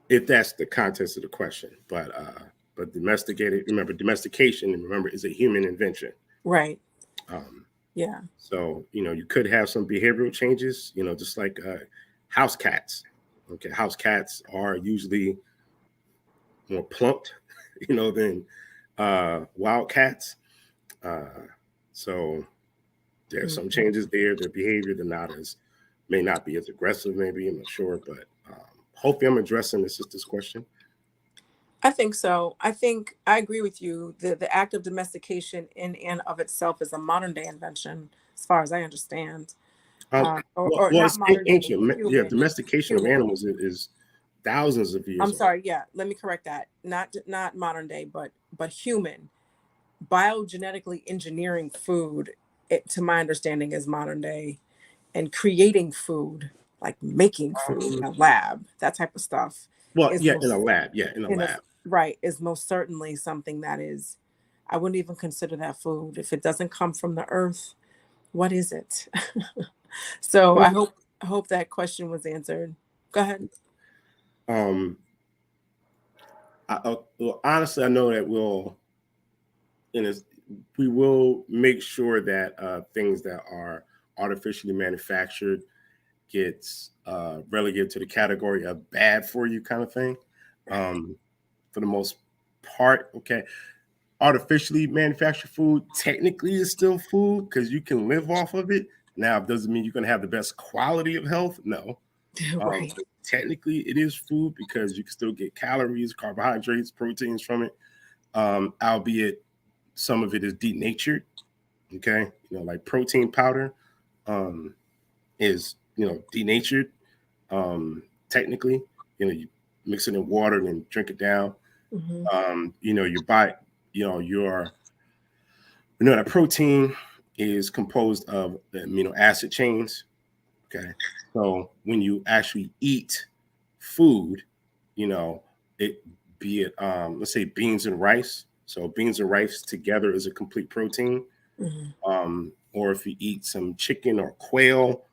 if that's the context of the question, but domesticated, remember domestication, and remember is a human invention. right. Um, Yeah. so you could have some behavioral changes, just like house cats. Okay, house cats are usually more plumped, than wild cats. Uh, so there are some Mhm. changes there. Their behavior, may not be as aggressive. Maybe I'm not sure, but hopefully I'm addressing the sister's question. I think so. I think I agree with you. The act of domestication in and of itself is a modern day invention, as far as I understand. Um, Or well, not it's modern day, ancient. Yeah, human, domestication of human. animals is thousands of I'm years old. sorry. Yeah, let me correct that. Not modern day, but human. Biogenetically engineering food, to my understanding, is modern day, and creating food, like making food in Um, a lab, that type of stuff, well, is yeah, in a most lab. Yeah, in a in a lab. right is most certainly something that is. I wouldn't even consider that food if it doesn't come from the earth. What is it? So Well, I hope that question was answered. Go ahead. um, well, honestly, I know that in a, we will make sure that things that are artificially manufactured gets relegated to the category of bad for you kind of thing. Um, for the most part, okay. Artificially manufactured food technically is still food because you can live off of it. Now, it doesn't mean you're going to have the best quality of health. No. Right. But technically, it is food because you can still get calories, carbohydrates, proteins from it, albeit some of it is denatured. Okay. Like protein powder um, is, denatured technically. You mix it in water and then drink it down. Hmm. Your body, your that protein is composed of the amino acid chains. Okay. So when you actually eat food, you know, it be it let's say beans and rice. So beans and rice together is a complete protein. Hmm. Or if you eat some chicken or quail,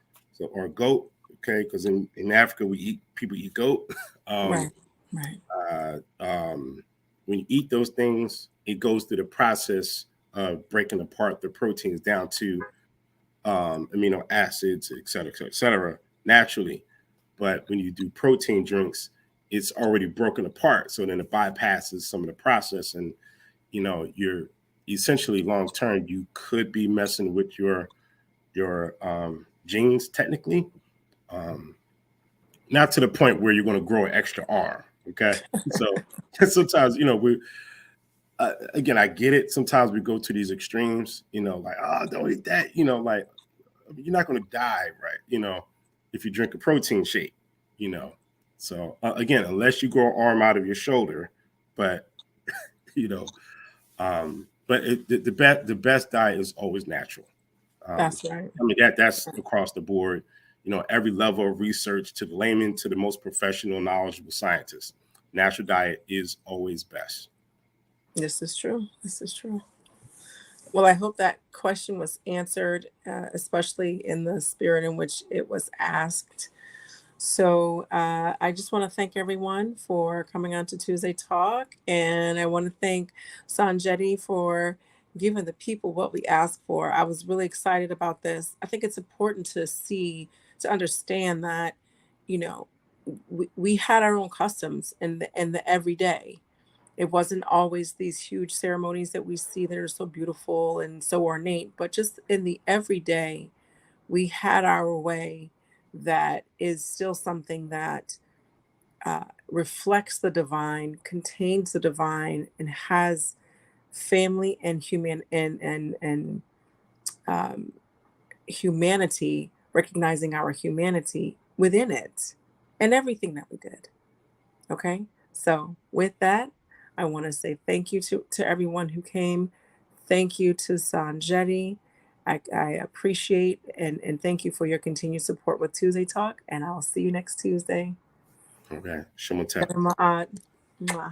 or goat, okay, because in Africa people eat goat. um, Right. Right. when you eat those things, it goes through the process of breaking apart the proteins down to amino acids, et cetera, naturally. But when you do protein drinks, it's already broken apart. So then it bypasses some of the process. And, you're essentially long term, you could be messing with your genes technically. Um, Not to the point where you're going to grow an extra arm. Okay. So sometimes, again, I get it. Sometimes we go to these extremes, like, oh, don't eat that, like you're not going to die, right? If you drink a protein shake, you know. So again, unless you grow an arm out of your shoulder, but you know, but the best diet is always natural. Um, That's right. I mean that's across the board. every level of research, to the layman, to the most professional, knowledgeable scientist. Natural diet is always best. This is true. This is true. Well, I hope that question was answered, especially in the spirit in which it was asked. So I just want to thank everyone for coming on to Tuesday Talk. And I want to thank Sonjedi for giving the people what we asked for. I was really excited about this. I think it's important to understand that, you know, we had our own customs in the everyday. It wasn't always these huge ceremonies that we see that are so beautiful and so ornate, but just in the everyday, we had our way that is still something that reflects the divine, contains the divine, and has family and um, humanity, recognizing our humanity within it and everything that we did. Okay. So with that, I want to say thank you to everyone who came. Thank you to Sanjeti. I appreciate and thank you for your continued support with Tuesday Talk. And I'll see you next Tuesday. Okay. Shemotep. Mwah.